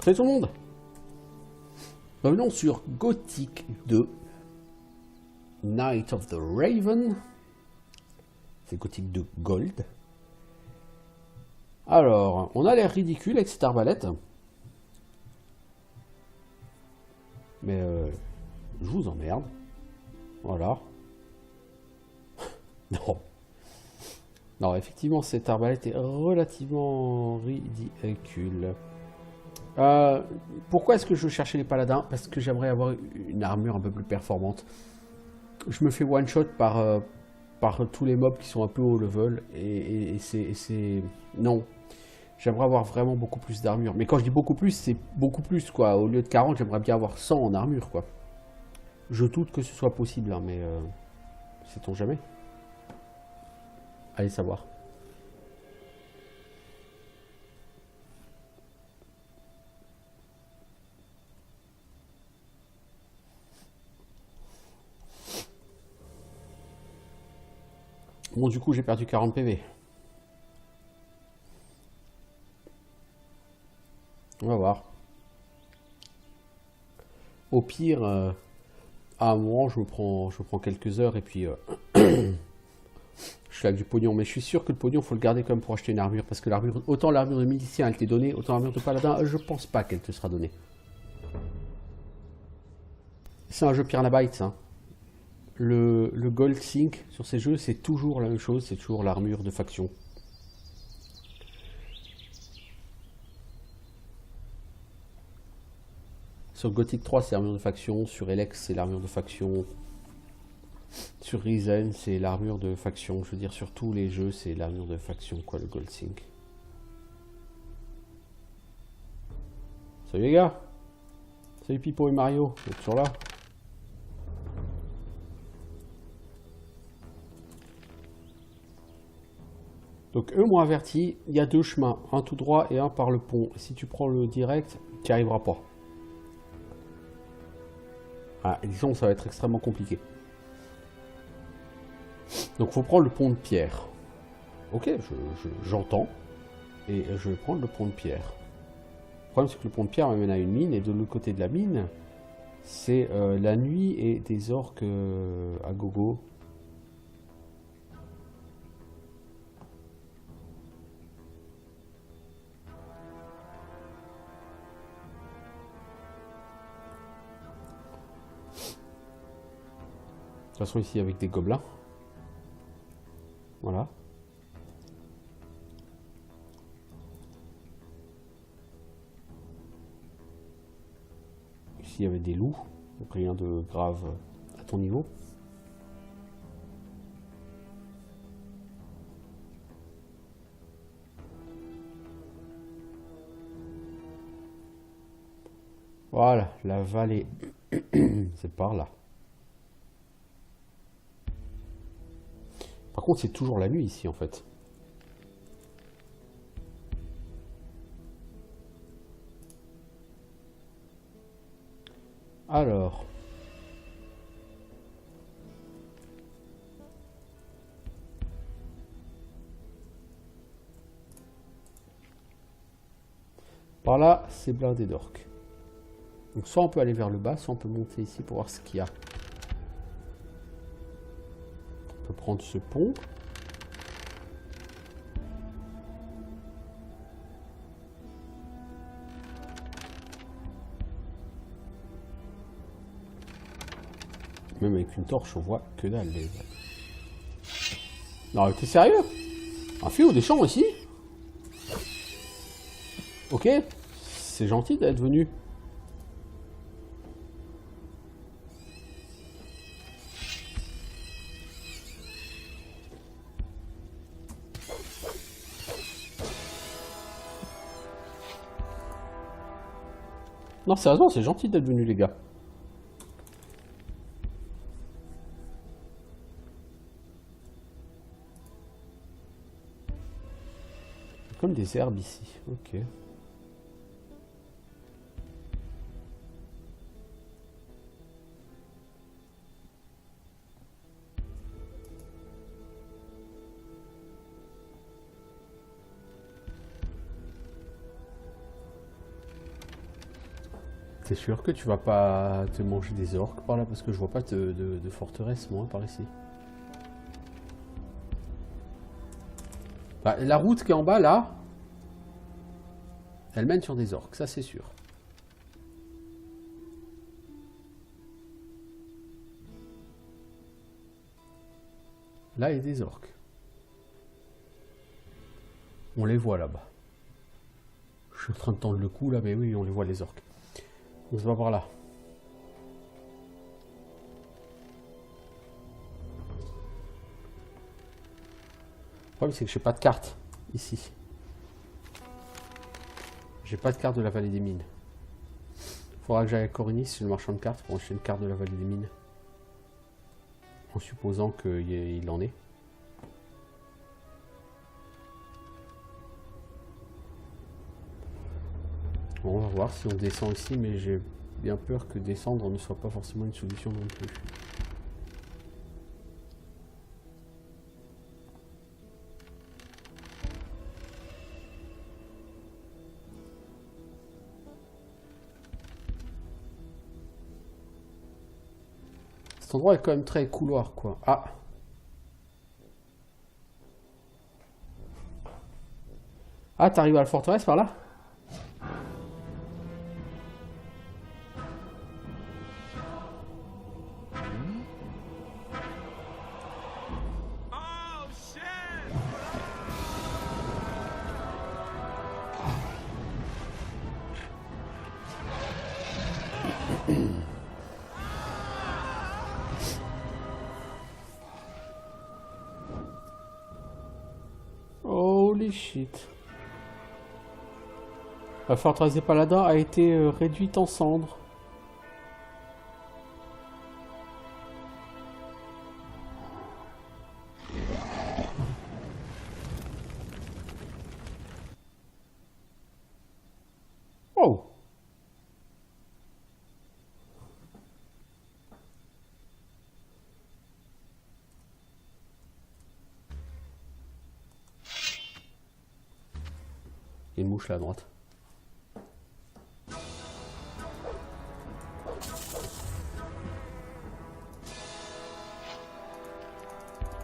Salut tout le monde. Revenons sur Gothic 2. Night of the Raven. C'est Gothic 2 Gold. Alors, on a l'air ridicule avec cette arbalète. Mais je vous emmerde. Voilà. Non. Non, effectivement, cette arbalète est relativement ridicule. Pourquoi est-ce que je cherchais les paladins? Parce que j'aimerais avoir une armure un peu plus performante. Je me fais one-shot par tous les mobs qui sont un peu haut level. Et c'est... Non. J'aimerais avoir vraiment beaucoup plus d'armure. Mais quand je dis beaucoup plus, c'est beaucoup plus, quoi. Au lieu de 40, j'aimerais bien avoir 100 en armure, quoi. Je doute que ce soit possible, hein, mais... sait-on jamais? Allez savoir. Bon, du coup, j'ai perdu 40 PV. On va voir. Au pire, à un moment, je prends quelques heures et puis je fais avec du pognon. Mais je suis sûr que le pognon, faut le garder quand même pour acheter une armure. Parce que l'armure, autant l'armure de milicien, elle t'est donnée, autant l'armure de paladin, je pense pas qu'elle te sera donnée. C'est un jeu Piranha Bytes, hein. Le Gold Sync sur ces jeux, c'est toujours la même chose, c'est toujours l'armure de faction. Sur Gothic 3, c'est l'armure de faction. Sur Elex, c'est l'armure de faction. Sur Risen, c'est l'armure de faction. Je veux dire, sur tous les jeux, c'est l'armure de faction, quoi, le Gold Sync. Salut les gars. Salut Pipo et Mario. Vous êtes toujours là? Donc, eux m'ont averti, il y a deux chemins, un tout droit et un par le pont. Si tu prends le direct, tu n'y arriveras pas. Ah, disons, ça va être extrêmement compliqué. Donc, faut prendre le pont de pierre. Ok, j'entends. Et je vais prendre le pont de pierre. Le problème, c'est que le pont de pierre m'amène à une mine, et de l'autre côté de la mine, c'est la nuit et des orques à gogo. De toute façon, ici, avec des gobelins. Voilà. Ici, il y avait des loups. Donc, rien de grave à ton niveau. Voilà, la vallée. C'est par là. Par contre, c'est toujours la nuit ici, en fait. Alors. Par là, c'est blindé d'orques. Donc soit on peut aller vers le bas, soit on peut monter ici pour voir ce qu'il y a. On peut prendre ce pont. Même avec une torche, on voit que dalle. Non, t'es sérieux? Un fléau des champs ici? Ok, c'est gentil d'être venu. Non, sérieusement, c'est gentil d'être venu, les gars. Comme des herbes ici, ok. T'es sûr que tu vas pas te manger des orques par là? Parce que je vois pas de forteresse, moi, par ici. Bah, la route qui est en bas, là, elle mène sur des orques, ça c'est sûr. Là, il y a des orques. On les voit là-bas. Je suis en train de tendre le cou, là, mais oui, on les voit, les orques. On se va par là. Le problème, c'est que j'ai pas de carte, ici. J'ai pas de carte de la vallée des mines. Faudra que j'aille à Corinis, le marchand de cartes, pour acheter une carte de la vallée des mines. En supposant qu'il en est. Bon, on va voir si on descend ici, mais j'ai bien peur que descendre ne soit pas forcément une solution non plus. Cet endroit est quand même très couloir, quoi. Ah! Ah, t'arrives à la forteresse par là? Holy shit. La forteresse des Paladins a été réduite en cendres. Oh! Il y a une mouche là à droite.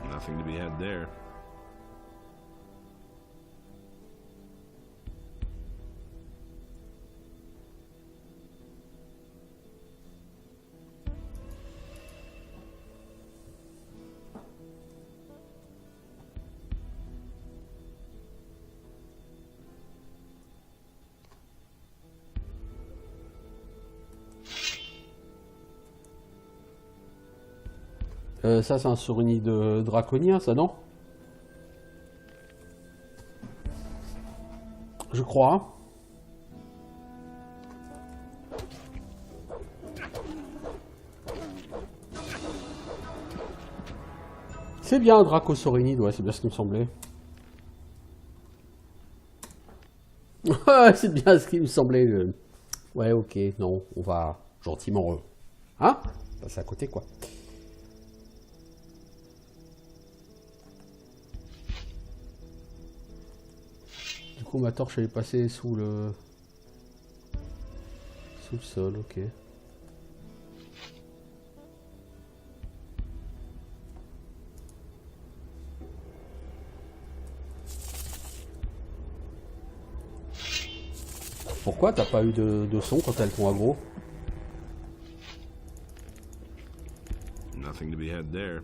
Nothing to be had there. Ça, c'est un Soruni de draconien, ça, non? Je crois. C'est bien un Dracosaurinide, ouais, c'est bien ce qui me semblait. C'est bien ce qui me semblait. Ouais, ok, non, on va gentiment... Hein? Passer à côté, quoi. Du coup, ma torche, elle est passée sous le... Sous le sol, ok. Pourquoi t'as pas eu de son quand elles t'ont aggro? Nothing to be had there.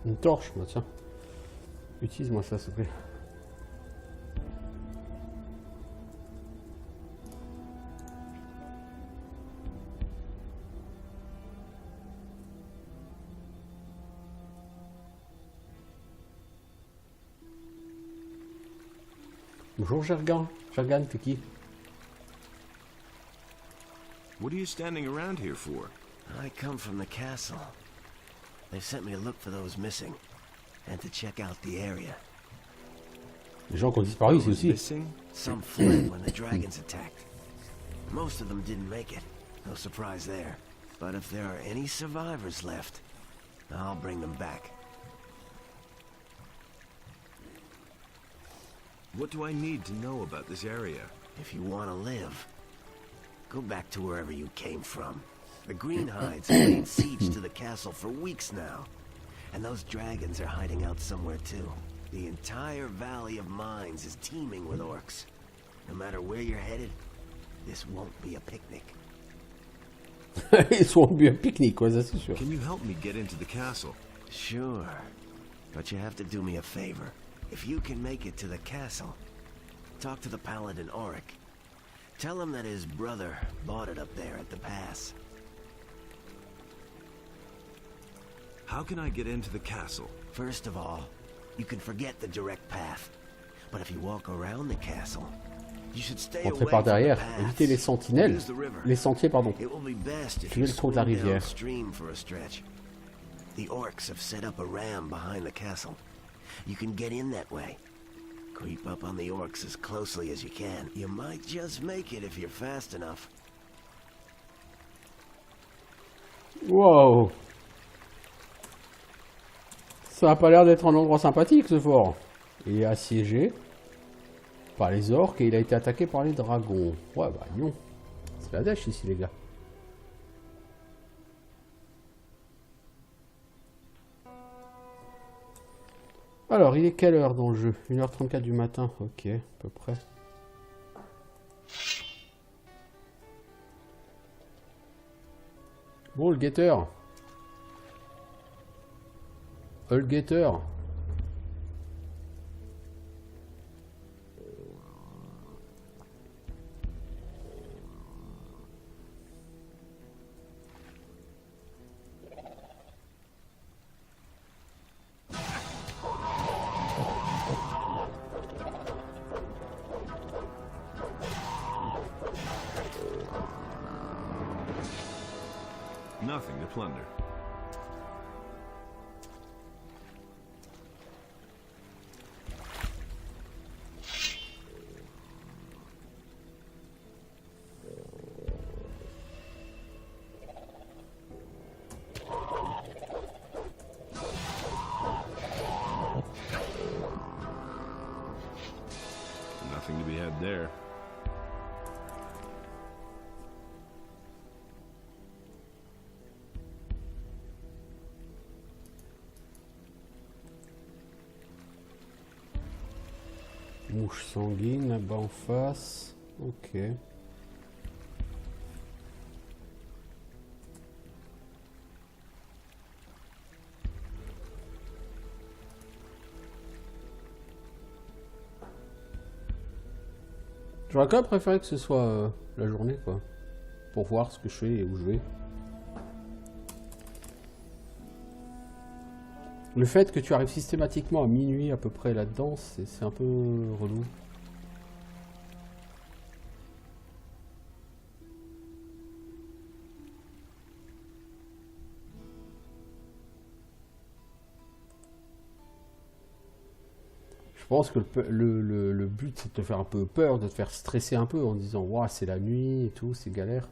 Une torche, bah tiens. Utilise-moi ça, s'il te plaît. Bonjour Gergan. Gergan, t'es qui? What are you standing around here for? I come from the castle. They've sent me to look for those missing, and to check out the area. Les gens qui ont disparu ici aussi. Missing? Some fled when the dragons attacked. Most of them didn't make it. No surprise there. But if there are any survivors left, I'll bring them back. What do I need to know about this area? If you want to live, go back to wherever you came from. The Greenhides have laid siege to the castle for weeks now. And those dragons are hiding out somewhere too. The entire Valley of Mines is teeming with orcs. No matter where you're headed, this won't be a picnic. Ils sont bien pique-nique, quoi, ça c'est sûr. Can you help me get into the castle? Sure. But you have to do me a favor. If you can make it to the castle, talk to the paladin Auric. Tell him that his brother bought it up there at the pass. How can I get into the castle? First of all, you can forget the direct path. But if you walk around the castle, you should stay Entrez away par from the derrière, paths. évitez les sentinelles. Use the river. Les sentiers, pardon. It will be best if Suivez you le cours de la swim rivière. downstream for a stretch. The orcs have set up a ram behind the castle. You can get in that way. Creep up on the orcs as closely as you can. You might just make it if you're fast enough. Wow. Ça a pas l'air d'être un endroit sympathique, ce fort. Il est assiégé par les orques et il a été attaqué par les dragons. Ouais, bah non. C'est la dèche ici, les gars. Alors, il est quelle heure dans le jeu? 1h34 du matin. Ok, à peu près. Bon, le guetteur. Le guetteur. Nothing to plunder. Nothing to be had there. Mouche sanguine là-bas en face. Ok. J'aurais quand même préféré que ce soit la journée, quoi. Pour voir ce que je fais et où je vais. Le fait que tu arrives systématiquement à minuit à peu près là-dedans, c'est un peu relou. Je pense que le but c'est de te faire un peu peur, de te faire stresser un peu en disant ouah c'est la nuit et tout, c'est galère.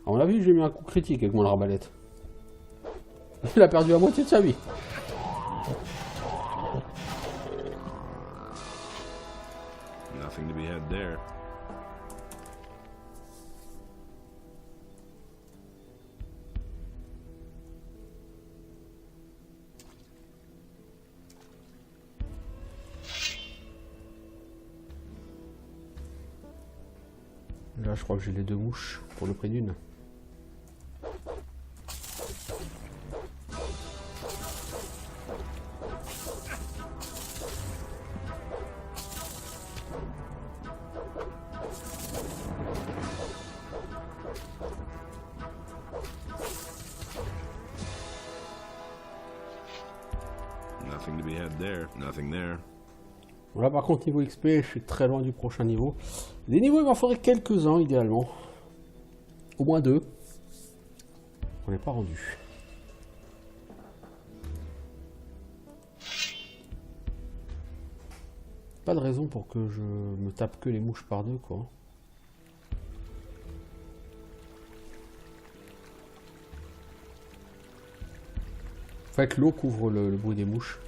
À mon avis, j'ai mis un coup critique avec mon arbalète. Il a perdu la moitié de sa vie. Nothing to be had there. Là, je crois que j'ai les deux mouches pour le prix d'une. Nothing to be had there. Nothing there. Bon, là par contre niveau XP, je suis très loin du prochain niveau. Des niveaux il m'en faudrait quelques-uns idéalement. Au moins 2. On n'est pas rendu. Pas de raison pour que je me tape que les mouches par deux quoi. En fait l'eau couvre le bruit des mouches.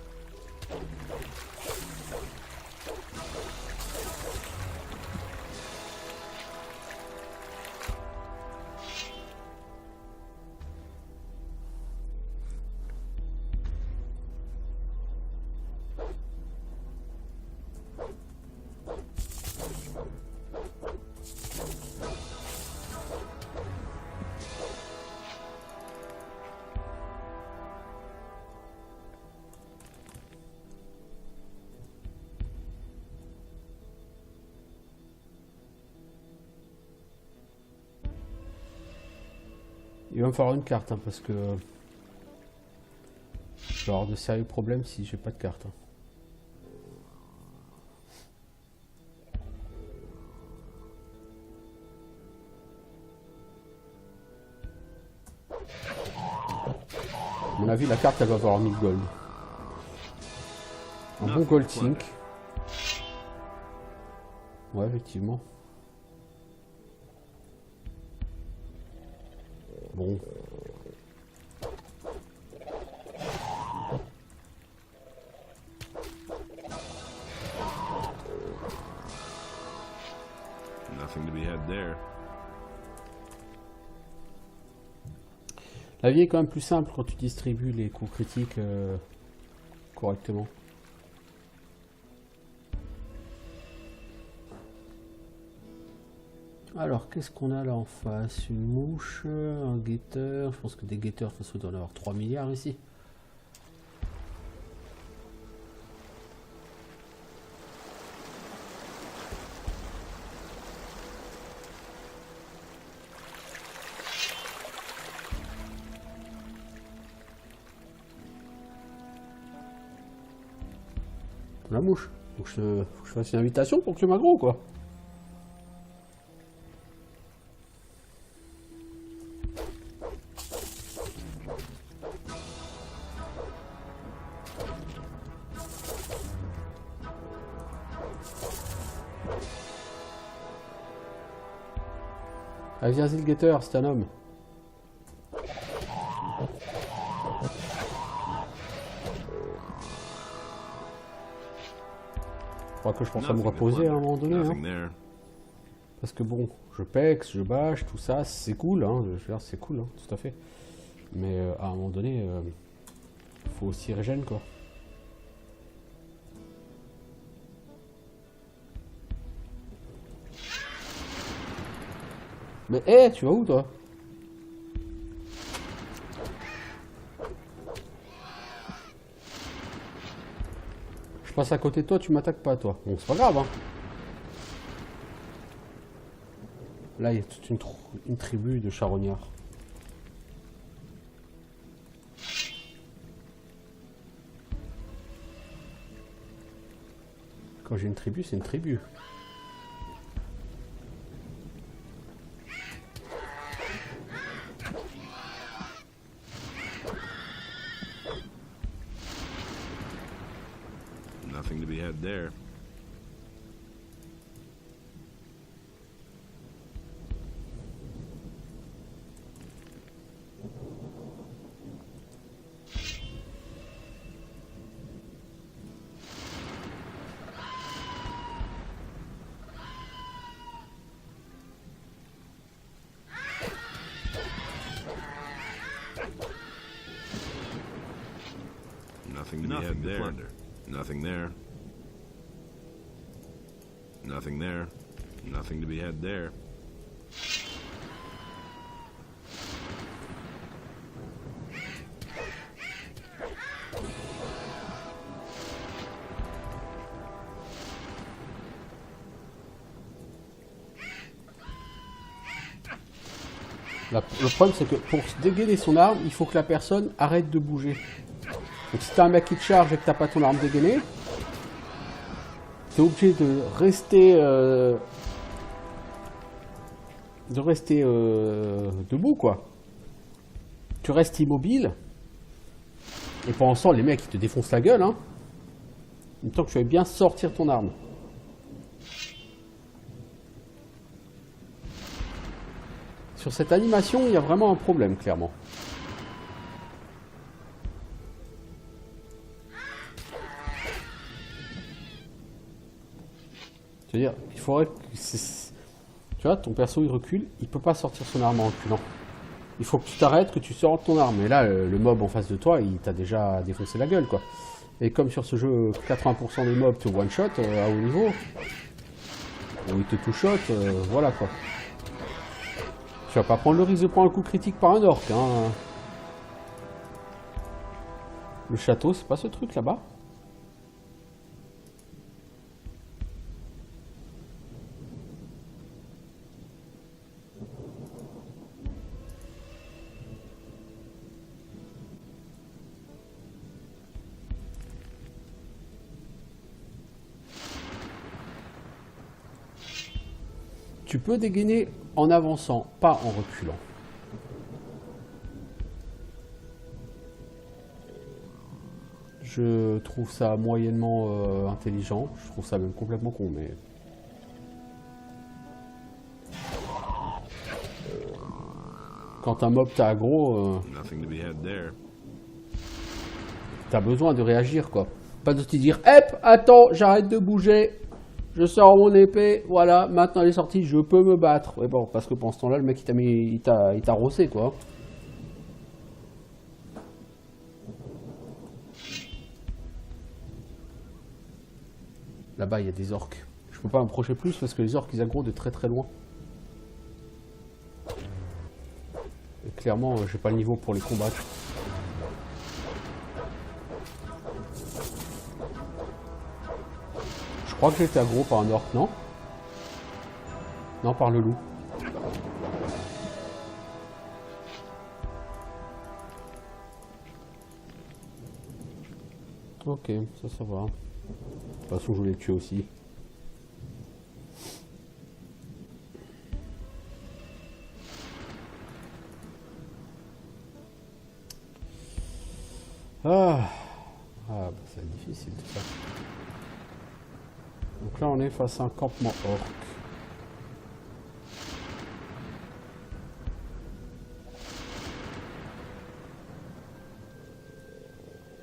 Il va me falloir une carte hein, parce que je vais avoir de sérieux problèmes si j'ai pas de carte. Hein. À mon avis, la carte elle va valoir 1000 gold. Un bon gold sync. Ouais, effectivement. Bon. Nothing to be had there. La vie est quand même plus simple quand tu distribues les coups critiques correctement. Alors, qu'est-ce qu'on a là en face? Une mouche, un guetteur. Je pense que des guetteurs, de toute façon, il doit en avoir 3 milliards ici. La mouche. Donc, faut que je fasse une invitation pour que tu m'aggro, quoi. Allez, viens-y le guetteur, c'est un homme. Je crois que je pense à me reposer à un moment donné. Hein. Parce que bon, je pex, je bâche, tout ça, c'est cool. Hein, je veux dire, c'est cool, hein, tout à fait. Mais à un moment donné, faut aussi régénérer quoi. Mais hé, tu vas où toi? Je passe à côté de toi, tu m'attaques pas toi. Bon, c'est pas grave hein. Là, il y a toute une tribu de charognards. Quand j'ai une tribu, c'est une tribu. Nothing to be had there. Nothing to be had there. Plunder. Nothing there. Nothing there. Nothing to be had there. Le problème c'est que pour dégainer son arme, il faut que la personne arrête de bouger. Donc si t'as un mec qui te charge et que t'as pas ton arme dégainée, t'es obligé de rester debout quoi. Tu restes immobile et pendant ce temps les mecs ils te défoncent la gueule hein. En même temps que tu vas bien sortir ton arme. Sur cette animation il y a vraiment un problème clairement. C'est-à-dire il faudrait que tu vois ton perso il recule, il peut pas sortir son arme en reculant. Il faut que tu t'arrêtes, que tu sortes ton arme. Et là, le mob en face de toi, il t'a déjà défoncé la gueule, quoi. Et comme sur ce jeu, 80% des mobs te one-shot à haut niveau, ou ils te two-shot, voilà, quoi. Tu vas pas prendre le risque de prendre un coup critique par un orc, hein. Le château, c'est pas ce truc là-bas? Tu peux dégainer en avançant, pas en reculant. Je trouve ça moyennement intelligent. Je trouve ça même complètement con, mais... Quand un mob t'a aggro, Nothing to be had there. t'as besoin de réagir, quoi. Pas de te dire, hop, attends, j'arrête de bouger. Je sors mon épée, voilà, maintenant elle est sortie, je peux me battre. Ouais, bon, parce que pendant ce temps-là, le mec il t'a rossé, quoi. Là-bas, il y a des orques. Je peux pas m'approcher plus parce que les orques ils aggro de très très loin. Et clairement, j'ai pas le niveau pour les combattre. Je crois que j'ai été aggro par un orc, non? Non, par le loup. Ok, ça va. De toute façon, je voulais le tuer aussi. Ah, bah, c'est difficile tout ça. Donc là, on est face à un campement orc.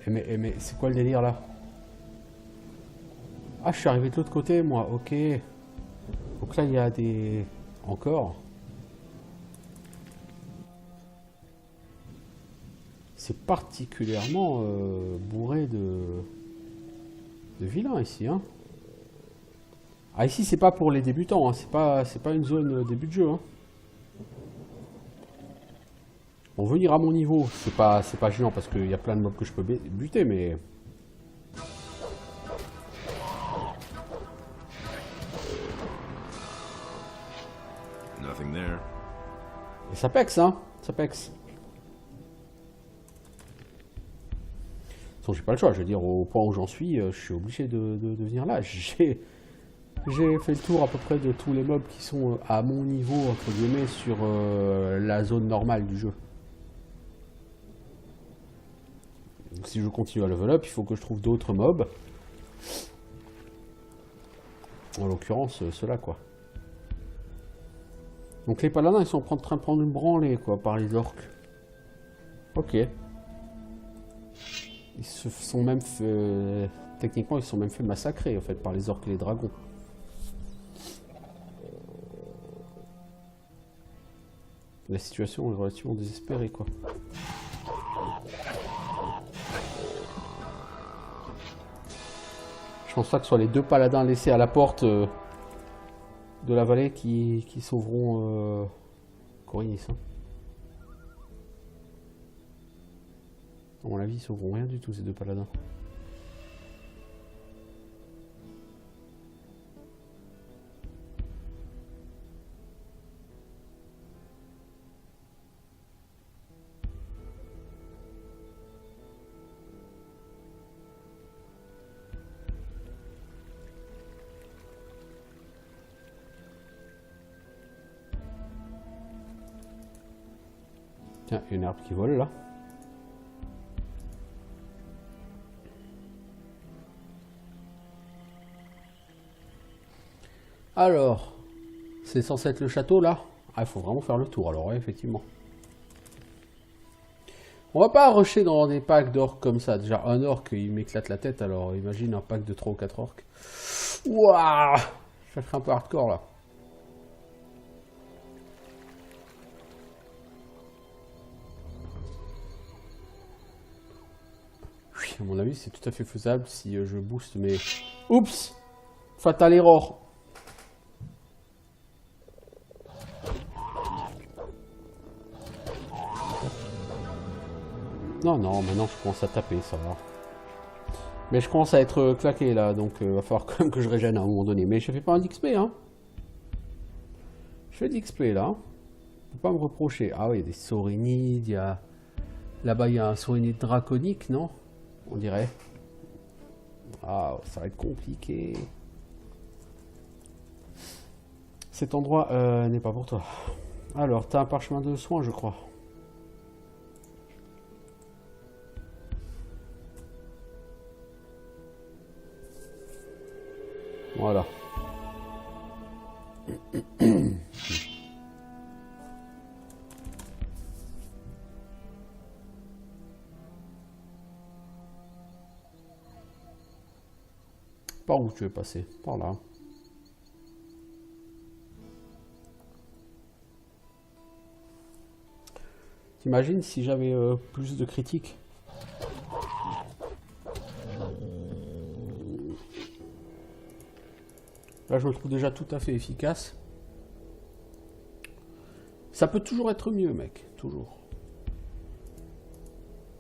Mais c'est quoi le délire là? Ah, je suis arrivé de l'autre côté, moi, ok. Donc là, il y a des... Encore. C'est particulièrement bourré de vilains ici, hein. Ah, ici, c'est pas pour les débutants, hein. C'est pas une zone début de jeu, hein. Bon, venir à mon niveau, c'est pas gênant parce qu'il y a plein de mobs que je peux buter, mais... Nothing there. Et ça pexe, hein. Ça pexe. De toute façon, j'ai pas le choix. Je veux dire, au point où j'en suis, je suis obligé de venir là. J'ai fait le tour à peu près de tous les mobs qui sont à mon niveau, entre guillemets, sur la zone normale du jeu. Donc, si je continue à level up, il faut que je trouve d'autres mobs. En l'occurrence, ceux-là, quoi. Donc les paladins, ils sont en train de prendre une branlée, quoi, par les orques. Ok. Ils se sont même fait... Techniquement, ils se sont même fait massacrer, en fait, par les orques et les dragons. La situation est relativement désespérée, quoi. Je pense pas que ce soit les deux paladins laissés à la porte de la vallée qui sauveront Corinis. Hein. À mon avis, ils sauveront rien du tout, ces deux paladins. Tiens, une herbe qui vole là. Alors, c'est censé être le château là. Ah, il faut vraiment faire le tour alors, ouais, effectivement. On va pas rusher dans des packs d'orques comme ça. Déjà, un orc, il m'éclate la tête, alors imagine un pack de 3 ou 4 orques. Waouh, ça serait un peu hardcore là. Oui, à mon avis, c'est tout à fait faisable si je booste mes... Oups, fatal error. Non, non, maintenant je commence à taper, ça va. Mais je commence à être claqué là, donc va falloir quand même que je régène à un moment donné. Mais je fais pas un d'XP, hein. Je fais d'XP là. Faut pas me reprocher. Ah oui, il y a des saurinides, il y a... Là-bas, il y a un saurinide draconique, non? On dirait. Ah, ça va être compliqué. Cet endroit n'est pas pour toi. Alors, t'as un parchemin de soins, je crois. Voilà. Par où tu veux passer? Par là. T'imagines si j'avais plus de critiques? Là, je me trouve déjà tout à fait efficace. Ça peut toujours être mieux, mec. Toujours.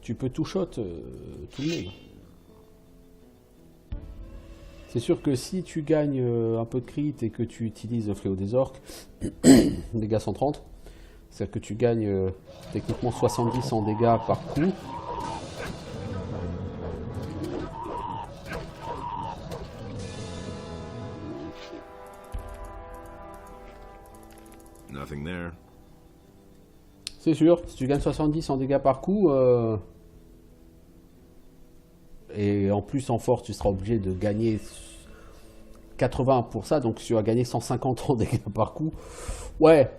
Tu peux tout shot tout le monde. C'est sûr que si tu gagnes un peu de crit et que tu utilises le fléau des orques, dégâts 130, c'est-à-dire que tu gagnes techniquement 70 en dégâts par coup. Nothing there. C'est sûr, si tu gagnes 70 en dégâts par coup, et en plus en force, tu seras obligé de gagner 80 pour ça, donc tu vas gagner 150 en dégâts par coup. Ouais,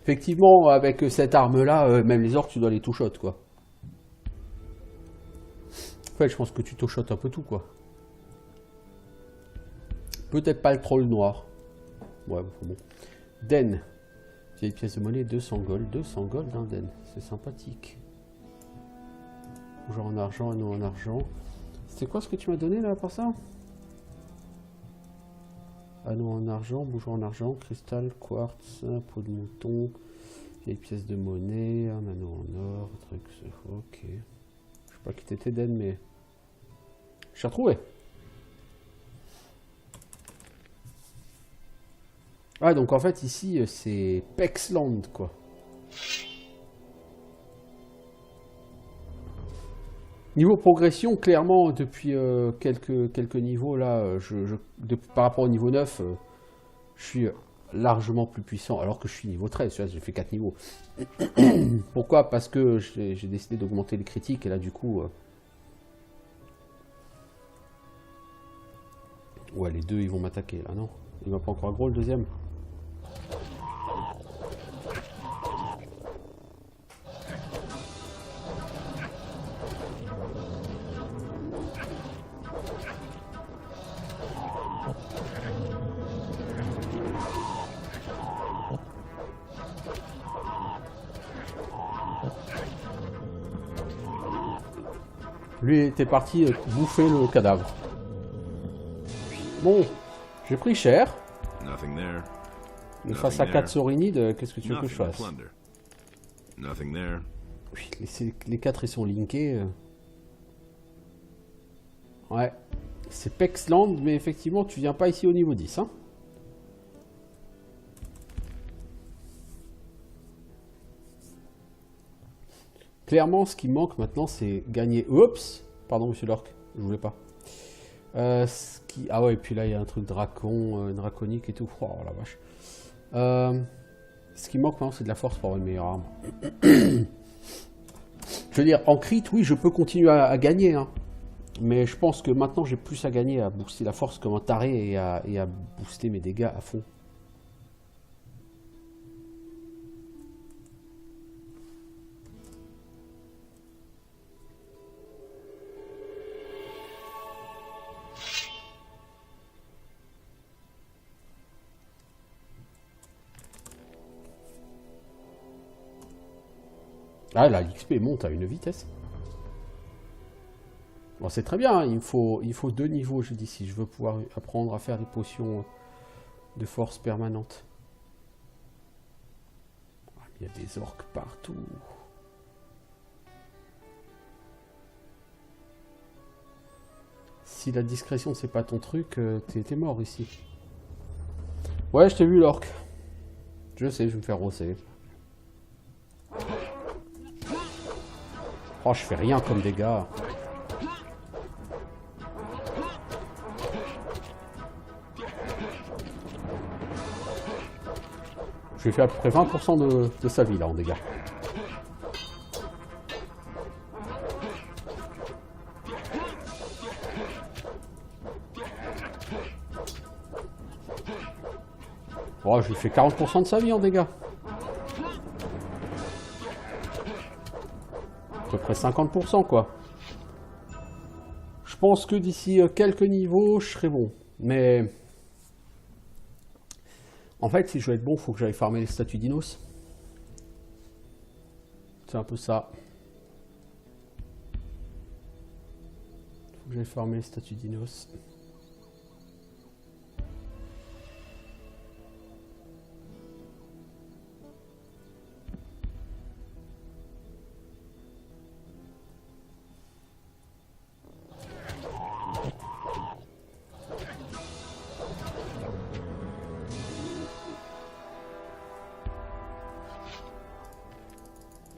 effectivement, avec cette arme-là, même les orques, tu dois les two-shot, quoi. En fait, je pense que tu two-shot un peu tout, quoi. Peut-être pas le troll noir. Ouais, bon. Den. Vieille pièce de monnaie, 200 gold. 200 gold d'un den. C'est sympathique. Genre en argent et non en argent. C'était quoi ce que tu m'as donné là, par ça? Anneau en argent, bougeon en argent, cristal, quartz, peau de mouton, vieille pièce de monnaie, un anneau en or, truc, ok. Je sais pas qui t'étais Den, mais... Je t'ai retrouvé. Ah, donc en fait, ici, c'est Pexland, quoi. Niveau progression, clairement, depuis quelques niveaux, là, par rapport au niveau 9, je suis largement plus puissant, alors que je suis niveau 13, j'ai fait 4 niveaux. Pourquoi? Parce que j'ai décidé d'augmenter les critiques, et là, du coup... Ouais, les deux, ils vont m'attaquer, là, non? Il va pas encore aggro, le deuxième? Lui était parti bouffer le cadavre. Bon, j'ai pris cher. Nothing there. Mais face à 4 saurinides, qu'est-ce que tu veux que je fasse? Nothing there. Oui, les 4 ils sont linkés. Ouais. C'est Pexland, mais effectivement, tu viens pas ici au niveau 10. Hein. Clairement, ce qui manque maintenant, c'est gagner... Oups! Pardon, monsieur l'orc, je voulais pas. Ah ouais, et puis là, il y a un truc draconique et tout. Oh la vache. Ce qui manque maintenant, c'est de la force pour avoir une meilleure arme. Je veux dire, en crit, oui, je peux continuer à gagner, hein. Mais je pense que maintenant, j'ai plus à gagner à booster la force comme un taré et à booster mes dégâts à fond. Ah là, l'XP monte à une vitesse. Bon, c'est très bien, hein. Il faut 2 niveaux, je dis, si je veux pouvoir apprendre à faire des potions de force permanente. Ah, il y a des orques partout. Si la discrétion c'est pas ton truc, t'es mort ici. Ouais, je t'ai vu l'orque. Je sais, je vais me faire rosser. Oh, je fais rien comme dégâts. Je lui ai fait à peu près 20% de sa vie là en dégâts. Oh, je lui fais 40% de sa vie en dégâts. À peu près 50% quoi. Je pense que d'ici quelques niveaux, je serai bon. Mais en fait, si je veux être bon, il faut que j'aille farmer les statues d'Inos. C'est un peu ça. Il faut que j'aille farmer les statues d'Inos.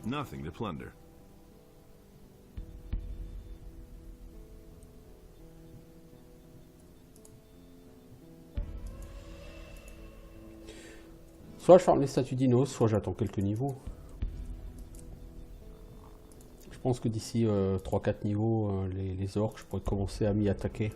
Nothing to plunder. Soit je farme les statues d'Inos, soit j'attends quelques niveaux. Je pense que d'ici 3-4 niveaux, les orques, je pourrais commencer à m'y attaquer.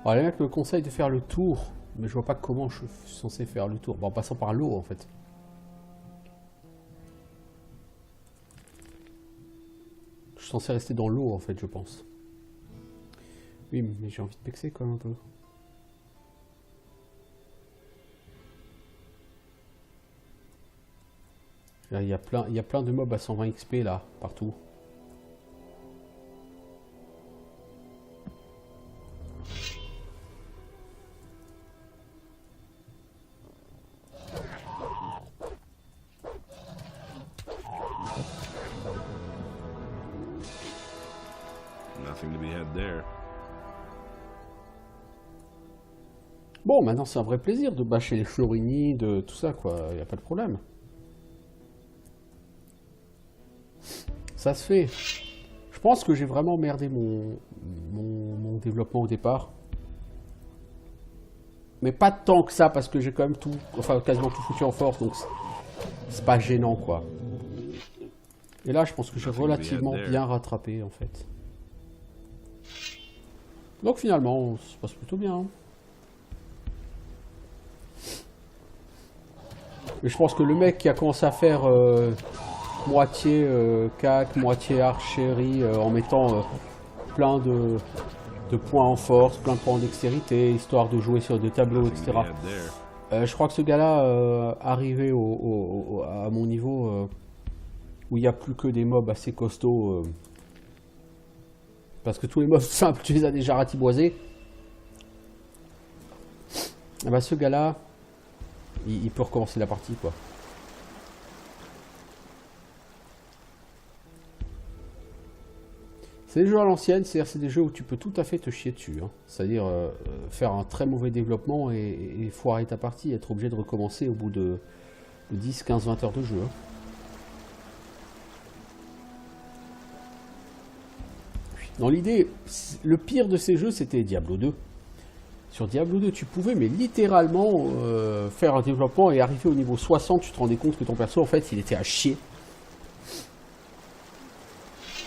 Alors les mecs me conseillent de faire le tour, mais je vois pas comment je suis censé faire le tour. Bon, en passant par l'eau en fait. Je suis censé rester dans l'eau en fait, je pense. Oui, mais j'ai envie de pexer quand même un peu. Là, il y a plein de mobs à 120 XP là, partout. Nothing to be had there. Bon, maintenant c'est un vrai plaisir de bâcher les Florini, de tout ça quoi, il n'y a pas de problème. Ça se fait. Je pense que j'ai vraiment merdé mon développement au départ. Mais pas tant que ça, parce que j'ai quand même tout, enfin quasiment tout foutu en force, donc c'est pas gênant quoi. Et là je pense que j'ai relativement bien rattrapé en fait. Donc finalement, ça se passe plutôt bien. Hein. Mais je pense que le mec qui a commencé à faire moitié cac, moitié archerie, en mettant plein de points en force, plein de points en dextérité, histoire de jouer sur des tableaux, etc. Je crois que ce gars-là, arrivé à mon niveau, où il n'y a plus que des mobs assez costauds, parce que tous les mobs simples, tu les as déjà ratiboisés. Et bah, ce gars-là, il peut recommencer la partie, quoi. C'est des jeux à l'ancienne, c'est-à-dire c'est des jeux où tu peux tout à fait te chier dessus. Hein. C'est-à-dire faire un très mauvais développement et foirer ta partie, être obligé de recommencer au bout de 10, 15, 20 heures de jeu. Hein. Dans l'idée, le pire de ces jeux, c'était Diablo 2. Sur Diablo 2, tu pouvais, mais littéralement, faire un développement et arriver au niveau 60, tu te rendais compte que ton perso, en fait, il était à chier.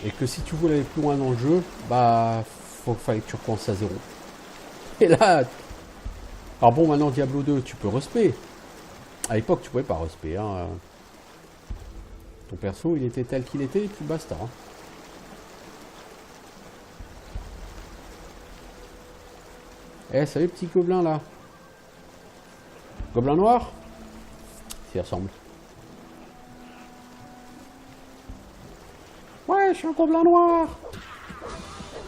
Et que si tu voulais aller plus loin dans le jeu, bah, fallait que tu recommences à zéro. Et là, alors bon, maintenant Diablo 2, tu peux respect. À l'époque, tu pouvais pas respect. Hein. Ton perso, il était tel qu'il était, et puis basta. Hein. Eh, salut petit gobelin là. Gobelin noir? Ça y ressemble. Ouais, je suis un gobelin noir.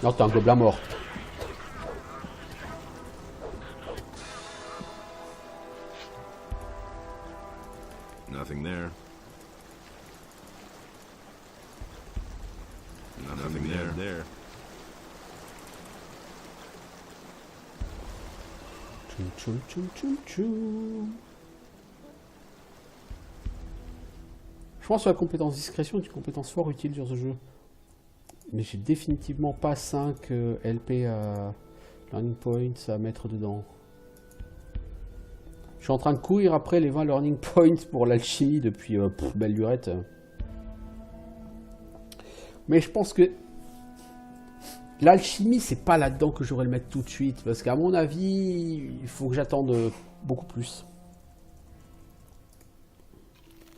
Non, t'es un gobelin mort. Nothing there. Nothing there. Tchoum, tchoum, tchoum, tchoum, tchoum. Je pense que la compétence discrétion est une compétence fort utile sur ce jeu. Mais j'ai définitivement pas 5 LP à learning points à mettre dedans. Je suis en train de courir après les 20 learning points pour l'alchimie depuis belle lurette. Mais je pense que l'alchimie, c'est pas là-dedans que j'aurais le mettre tout de suite. Parce qu'à mon avis, il faut que j'attende beaucoup plus.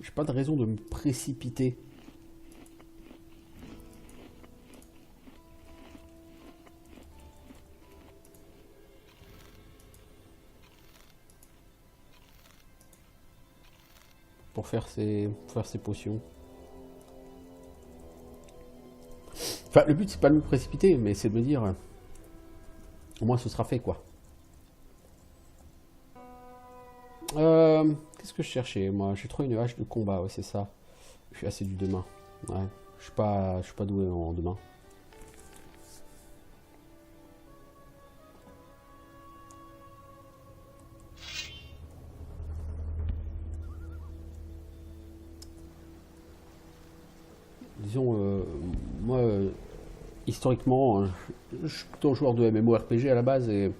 J'ai pas de raison de me précipiter. Pour faire ces potions. Enfin, le but, c'est pas de me précipiter, mais c'est de me dire... au moins, ce sera fait, quoi. Qu'est-ce que je cherchais, moi? J'ai trouvé une hache de combat, ouais, c'est ça. Je suis assez du demain. Ouais, je suis pas doué en demain. Disons, moi, historiquement, je suis plutôt un joueur de MMORPG à la base et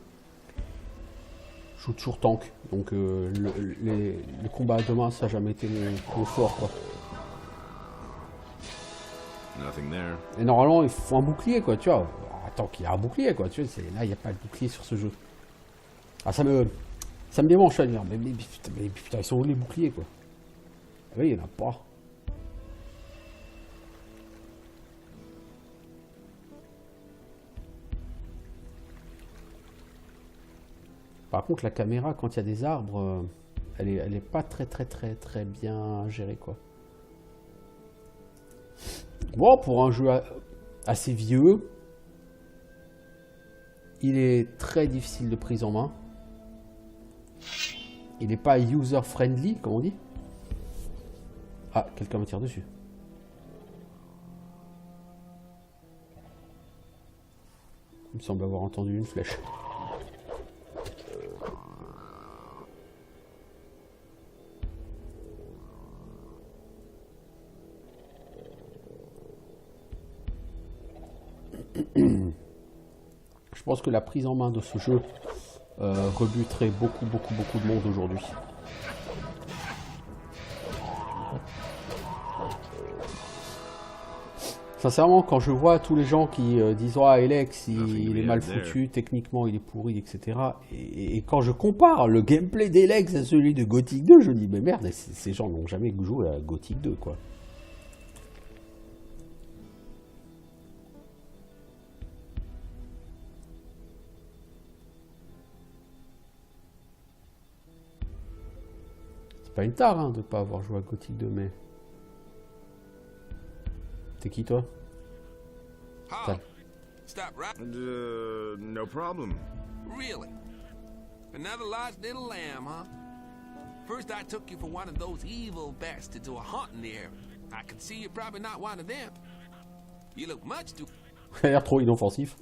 je joue toujours tank. Donc les combats à deux mains, ça n'a jamais été mon fort, quoi. Et normalement, il faut un bouclier, quoi, tu vois. Attends qu'il y a un bouclier, quoi, tu vois. Là, il n'y a pas de bouclier sur ce jeu. Ah, ça me démange à dire. Mais putain, ils sont où les boucliers, quoi? Ah oui, il n'y en a pas. Par contre, la caméra, quand il y a des arbres, elle est pas très bien gérée, quoi. Bon, pour un jeu assez vieux, il est très difficile de prise en main. Il n'est pas user-friendly, comme on dit. Ah, quelqu'un me tire dessus. Il me semble avoir entendu une flèche. Je pense que la prise en main de ce jeu rebuterait beaucoup de monde aujourd'hui. Sincèrement, quand je vois tous les gens qui disent « Ah, Elex, il est mal foutu, techniquement il est pourri, etc. » Et quand je compare le gameplay d'Elex à celui de Gothic 2, je dis « Mais merde, ces gens n'ont jamais joué à Gothic 2, quoi. » C'est pas une tare hein, de pas avoir joué à Gothic 2, mais... T'es qui, toi? Stop right. No problem. Really? Another lost little lamb, huh? First I took you for one of those evil bastards who are haunting the area. I could see you're probably not one of them. You look much too... Il a l'air trop inoffensif.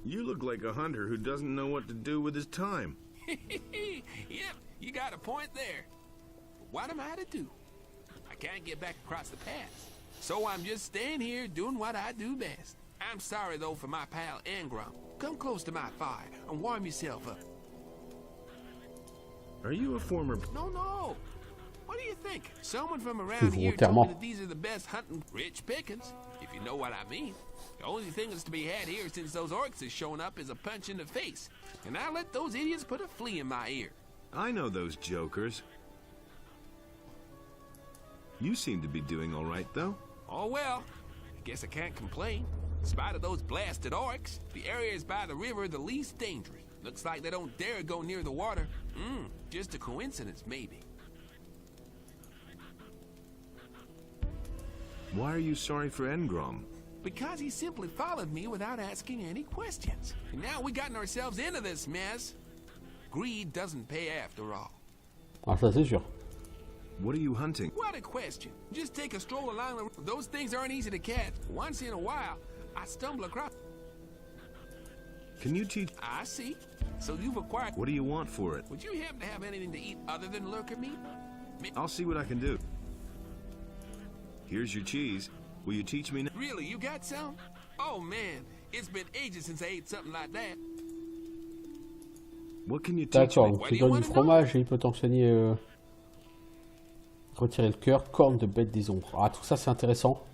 You look like a hunter who doesn't know what to do with his time. Yep, you got a point there. What am I to do? I can't get back across the pass. So I'm just staying here doing what I do best. I'm sorry, though, for my pal Engram. Come close to my fire and warm yourself up. Are you a former... No, no. What do you think? Someone from around here told Volontairement. me that these are the best hunting rich pickings, if you know what I mean. The only thing that's to be had here since those orcs has shown up is a punch in the face. And I let those idiots put a flea in my ear. I know those jokers. You seem to be doing all right, though. Oh well, I guess I can't complain. In spite of those blasted orcs, the areas by the river are the least dangerous. Looks like they don't dare go near the water. Just a coincidence, maybe. Why are you sorry for Engrom? Because he simply followed me without asking any questions. And now we've gotten ourselves into this mess. Greed doesn't pay after all. Ah, ça c'est sûr. What are you hunting? What a question. Just take a stroll along the road. Those things aren't easy to catch. Once in a while, I stumble across... Can you teach... I see. So you've acquired... What do you want for it? Would you happen to have anything to eat other than lurker meat? I'll see what I can do. Here's your cheese. Will you teach me now? Really, you got some? Oh man, it's been ages since I ate something like that. What can you teach D'accord, me? donc What il do you donne du wanna know? fromage et il peut t'enchaîner retirer le cœur, corne de bête des ombres. Ah, tout ça c'est intéressant.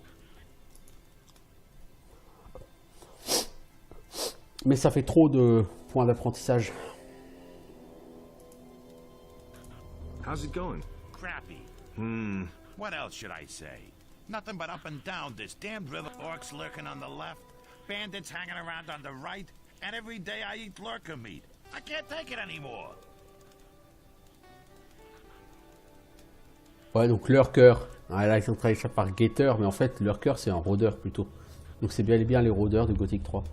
Mais ça fait trop de points d'apprentissage. How's it going? Crappy. Hmm. What else should I say? Nothing but up and down this damned river. Orcs lurking on the left, bandits hanging around on the right, and every day I eat lurker meat. I can't take it anymore. Ouais, donc lurker. Ah, là ils sont traduits ça par guetteur, mais en fait lurker c'est un rôdeur plutôt. Donc c'est bien et bien les rôdeurs de Gothic 3.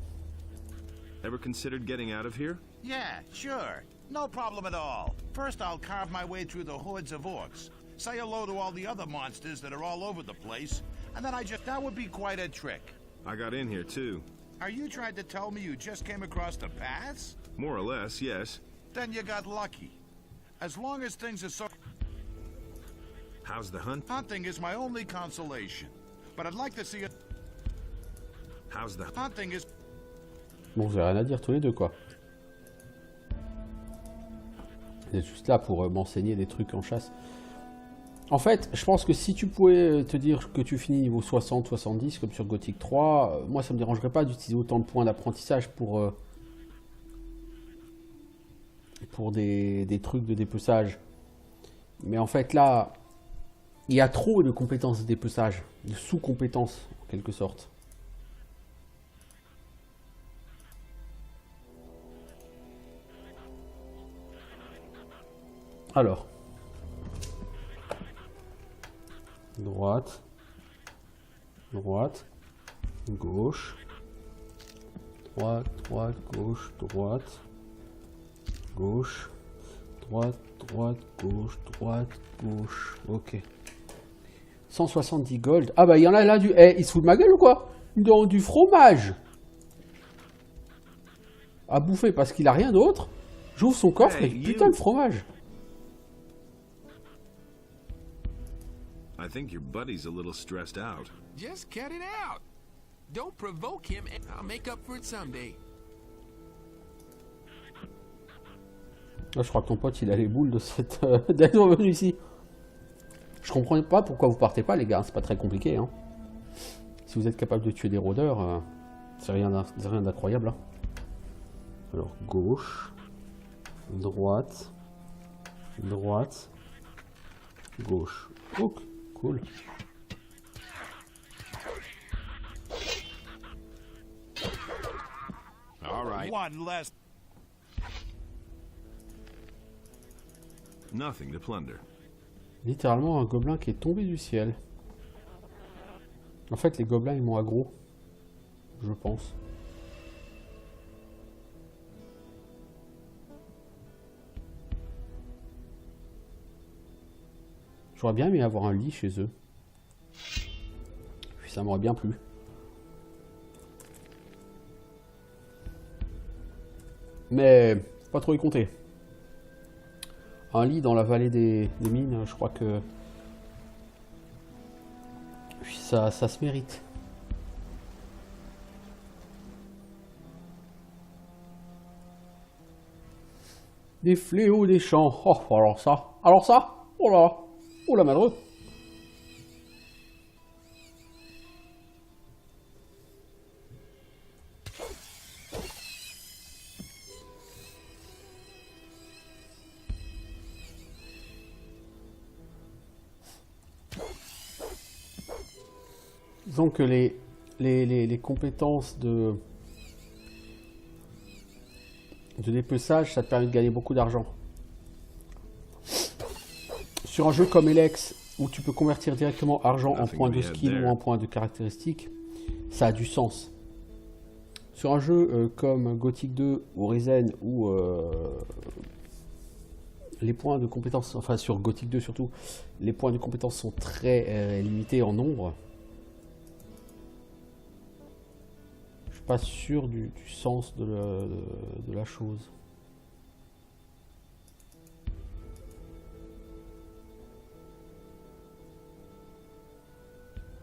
Ever considered getting out of here? Yeah, sure. No problem at all. First I'll carve my way through the hordes of orcs. Say hello to all the other monsters that are all over the place, and then that would be quite a trick. I got in here, too. Are you trying to tell me you just came across the paths? More or less, yes. Then you got lucky. As long as things are so... How's the hunt? Hunting is my only consolation. But I'd like to see it... How's the... Hunting is... Bon, vous avez rien à dire tous les deux quoi. Vous êtes juste là pour m'enseigner des trucs en chasse. En fait, je pense que si tu pouvais te dire que tu finis niveau 60-70 comme sur Gothic 3, moi ça me dérangerait pas d'utiliser autant de points d'apprentissage pour des trucs de dépeçage. Mais en fait là, il y a trop de compétences de dépeçage, de sous-compétences en quelque sorte. Alors. Droite, droite, gauche, droite, droite, gauche, droite, gauche, droite, droite, gauche, droite, gauche. Ok. 170 gold. Ah bah il y en a là du... Eh, il se fout de ma gueule ou quoi? Dans du fromage. À bouffer parce qu'il a rien d'autre. J'ouvre son coffre et putain de fromage. I think your buddy's a little stressed out. Just cut it out. Don't provoke him, and I'll make up for it someday. Là, je crois que ton pote, il a les boules de cette d'être revenu ici. Je comprends pas pourquoi vous partez pas, les gars. C'est pas très compliqué. Hein. Si vous êtes capable de tuer des rôdeurs, c'est rien d'incroyable. Hein. Alors, gauche, droite, droite, gauche. Ok, cool. All right. One less... Nothing to plunder. Littéralement un gobelin qui est tombé du ciel. En fait, les gobelins, ils m'ont aggro. Je pense. J'aurais bien aimé avoir un lit chez eux. Puis ça m'aurait bien plu. Mais pas trop y compter. Un lit dans la vallée des mines, je crois que ça se mérite. Des fléaux des champs. Oh, alors ça. Alors ça. Oh là. Oh la malheureux. Disons que les compétences de dépeçage, ça te permet de gagner beaucoup d'argent. Sur un jeu comme Elex, où tu peux convertir directement argent en points de skill ou en points de caractéristiques, ça a du sens. Sur un jeu comme Gothic 2 ou Risen, où les points de compétences, enfin sur Gothic 2 surtout, les points de compétences sont très limités en nombre, je suis pas sûr du sens de la chose.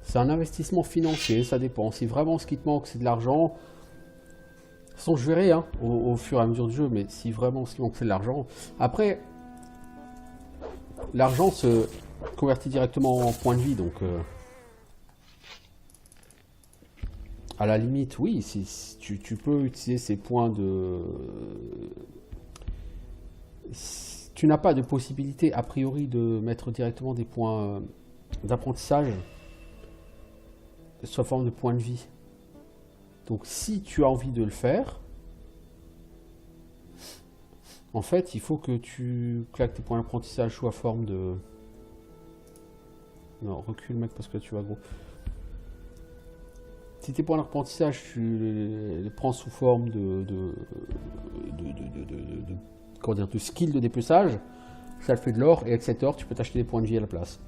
C'est un investissement financier, ça dépend. Si vraiment ce qui te manque c'est de l'argent, de toute façon je verrai hein, au fur et à mesure du jeu, mais si vraiment ce qui manque c'est de l'argent. Après, l'argent se convertit directement en points de vie, donc à la limite, oui, si tu peux utiliser ces points de... Tu n'as pas de possibilité a priori de mettre directement des points d'apprentissage sous forme de points de vie. Donc si tu as envie de le faire, en fait il faut que tu claques tes points d'apprentissage sous forme de... Non, recule mec parce que tu vas gros. Si tes points d'apprentissage tu les prends sous forme comment dire, de skill de dépeçage, ça le fait de l'or, et avec cet or tu peux t'acheter des points de vie à la place.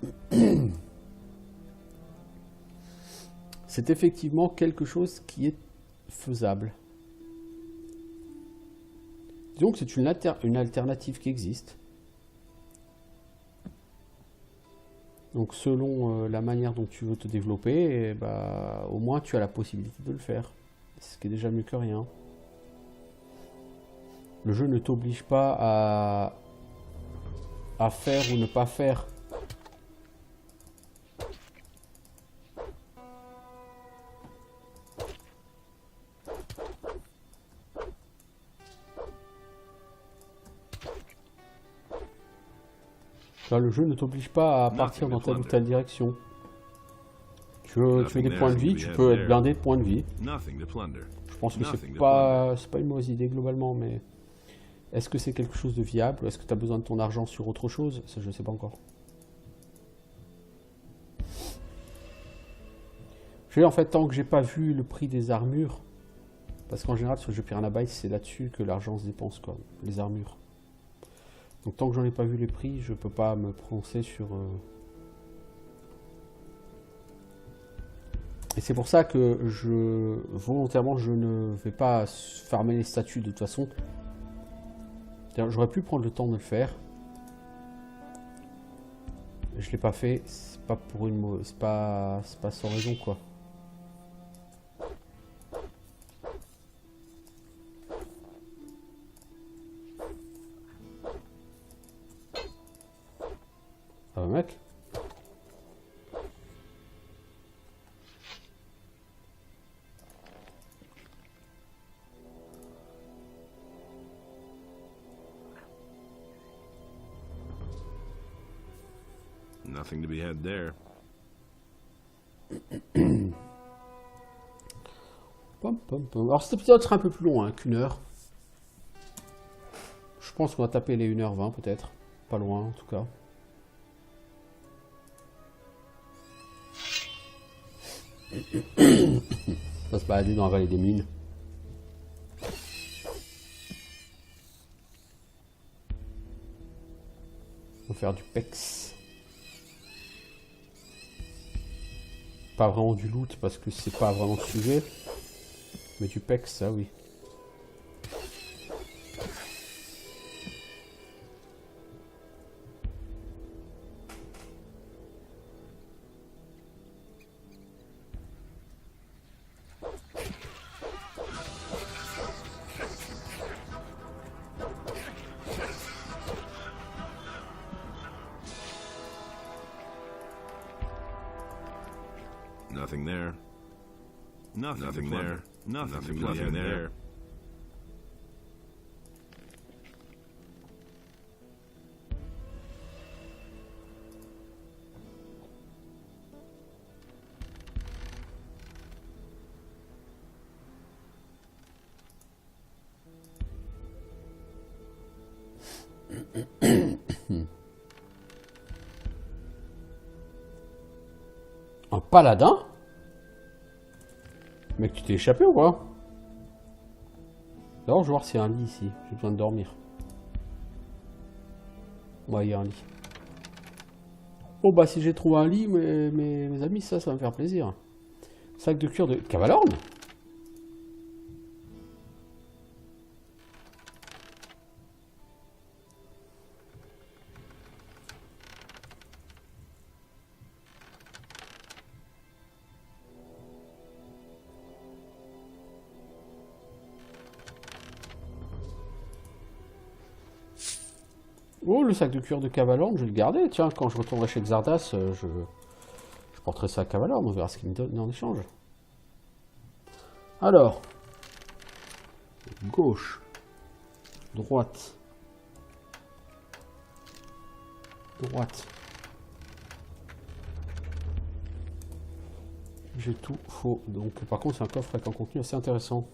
C'est effectivement quelque chose qui est faisable. Donc c'est une alternative qui existe. Donc selon la manière dont tu veux te développer, eh bah, au moins tu as la possibilité de le faire. Ce qui est déjà mieux que rien. Le jeu ne t'oblige pas à faire ou ne pas faire. Là, le jeu ne t'oblige pas à partir dans telle ou telle direction. Tu veux des points de vie, tu peux être blindé de points de vie. Je pense que c'est pas une mauvaise idée globalement, mais est-ce que c'est quelque chose de viable? Est-ce que tu as besoin de ton argent sur autre chose? Ça, je ne sais pas encore. En fait, tant que j'ai pas vu le prix des armures, parce qu'en général sur le jeu Piranha Bytes, c'est là-dessus que l'argent se dépense, quoi, les armures. Donc tant que j'en ai pas vu les prix, je peux pas me prononcer sur... Et c'est pour ça que volontairement, je ne vais pas farmer les statues de toute façon. J'aurais pu prendre le temps de le faire. Je l'ai pas fait, c'est pas pour une... c'est pas sans raison, quoi. Ah mec. Nothing to be had there. Pom, pom, pom. Alors cet épisode sera un peu plus long hein, qu'1 heure. Je pense qu'on va taper les 1h20 peut-être. Pas loin en tout cas. On va se balader dans la vallée des mines. On va faire du pex. Pas vraiment du loot parce que c'est pas vraiment le sujet. Mais du pex, ça oui. Nothing there. Nothing there. Nothing there. Un paladin? Mec, tu t'es échappé ou quoi? D'abord, je vais voir s'il y a un lit ici. J'ai besoin de dormir. Ouais, il y a un lit. Oh bah si j'ai trouvé un lit, mes amis, ça va me faire plaisir. Sac de cuir de Cavalorn? Oh, le sac de cuir de Cavalorn, je vais le garder. Tiens, quand je retournerai chez Xardas, je porterai ça à Cavalorn. On verra ce qu'il me donne en échange. Alors. Gauche. Droite. Droite. J'ai tout faux. Donc, par contre, c'est un coffre avec un contenu assez intéressant.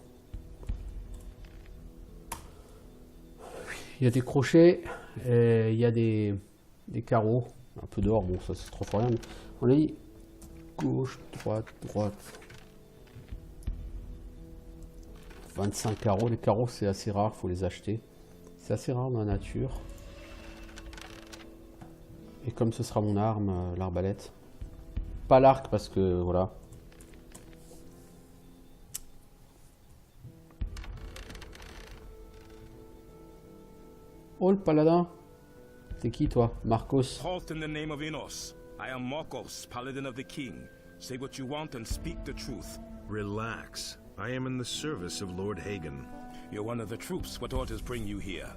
Il y a des crochets, il y a des carreaux, un peu d'or, bon ça c'est trop fort rien, mais on a dit gauche, droite, droite. 25 carreaux, les carreaux c'est assez rare, faut les acheter. C'est assez rare dans la nature. Et comme ce sera mon arme, l'arbalète. Pas l'arc parce que voilà. Oh le paladin. T'es qui toi? Marcos. Halt in the name of Enos. I am Marcos, paladin of the king. Say what you want and speak the truth. Relax. I am in the service of Lord Hagen. You're one of the troops. What orders bring you here?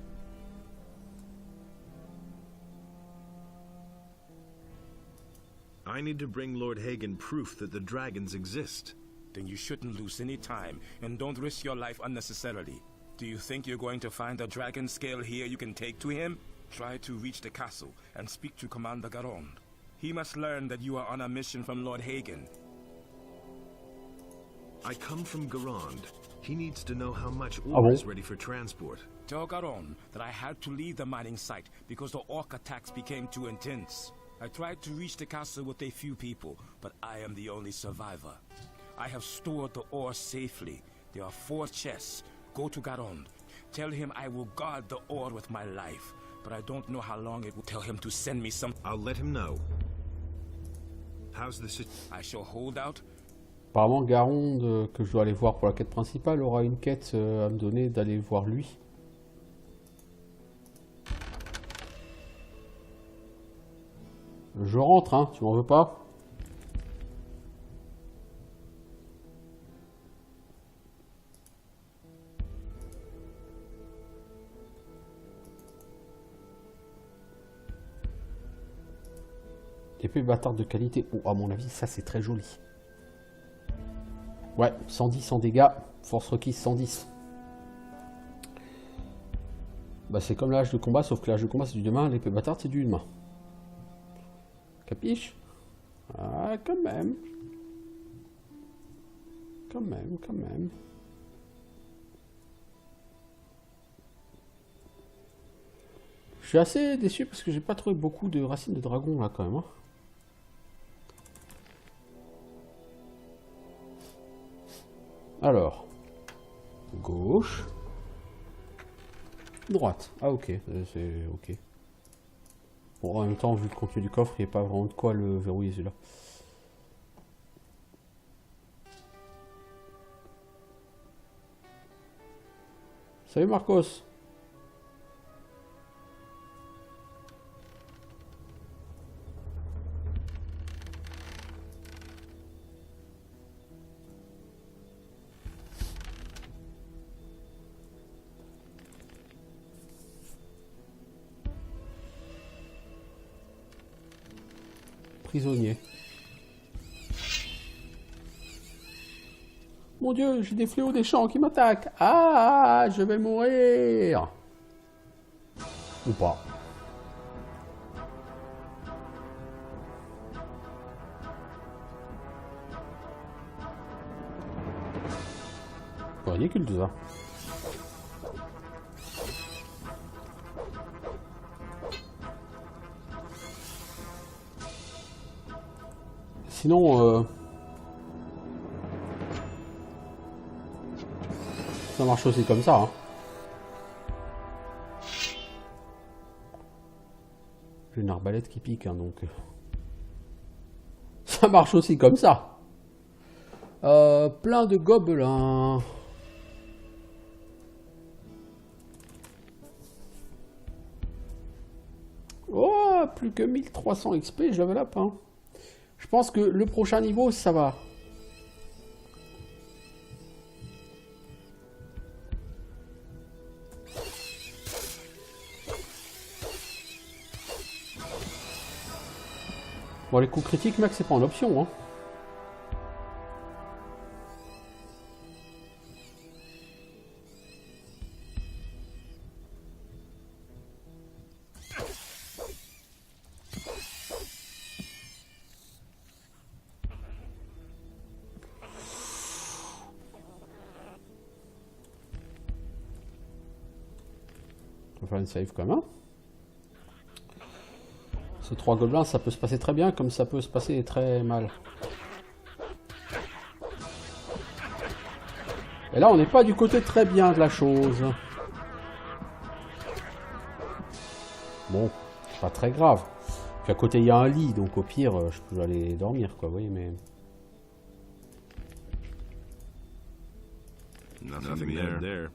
I need to bring Lord Hagen proof that the dragons exist. Then you shouldn't lose any time, and don't risk your life unnecessarily. Do you think you're going to find a dragon scale here you can take to him? Try to reach the castle and speak to Commander Garond. He must learn that you are on a mission from Lord Hagen. I come from Garand. He needs to know how much ore is ready for transport. Tell Garond that I had to leave the mining site because the orc attacks became too intense. I tried to reach the castle with a few people, but I am the only survivor. I have stored the ore safely. There are 4 chests. Go to Garond. Tell him I will guard the ore with my life, but I don't know how long it will. Tell him to send me some. I'll let him know. How's the I shall hold out. Apparemment, Garond, que je dois aller voir pour la quête principale, aura une quête à me donner d'aller voir lui. Je rentre, hein, tu m'en veux pas? Épée bâtarde de qualité. Oh, à mon avis, ça c'est très joli. Ouais, 110 en dégâts. Force requise 110. Bah c'est comme l'âge de combat, sauf que l'âge de combat c'est du demain, l'épée bâtarde c'est du demain. Capiche? Ah, quand même. Quand même, quand même. Je suis assez déçu parce que j'ai pas trouvé beaucoup de racines de dragon là quand même. Hein. Alors, gauche, droite. Ah ok, c'est ok. Bon, en même temps, vu le contenu du coffre, il n'y a pas vraiment de quoi le verrouiller celui-là. Salut Marcos. Prisonnier. Mon Dieu, j'ai des fléaux des champs qui m'attaquent. Ah, je vais mourir. Ou pas. Ridicule tout ça. Sinon, ça marche aussi comme ça. Hein. J'ai une arbalète qui pique, hein, donc ça marche aussi comme ça. Plein de gobelins. Oh, plus que 1300 XP, je level up. Hein. Je pense que le prochain niveau, ça va. Bon, les coups critiques, mec, c'est pas en option. Hein. On va faire une save quand même. Ces 3 gobelins, ça peut se passer très bien, comme ça peut se passer très mal. Et là, on n'est pas du côté très bien de la chose. Bon, c'est pas très grave. Puis à côté, il y a un lit, donc au pire, je peux aller dormir, quoi, oui, mais... Nothing there.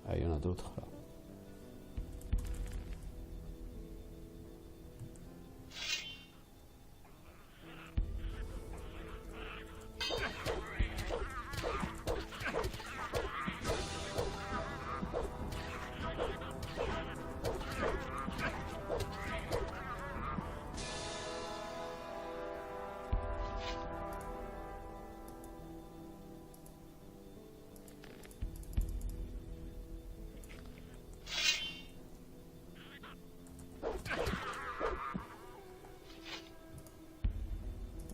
Ah, il y en a d'autres, là.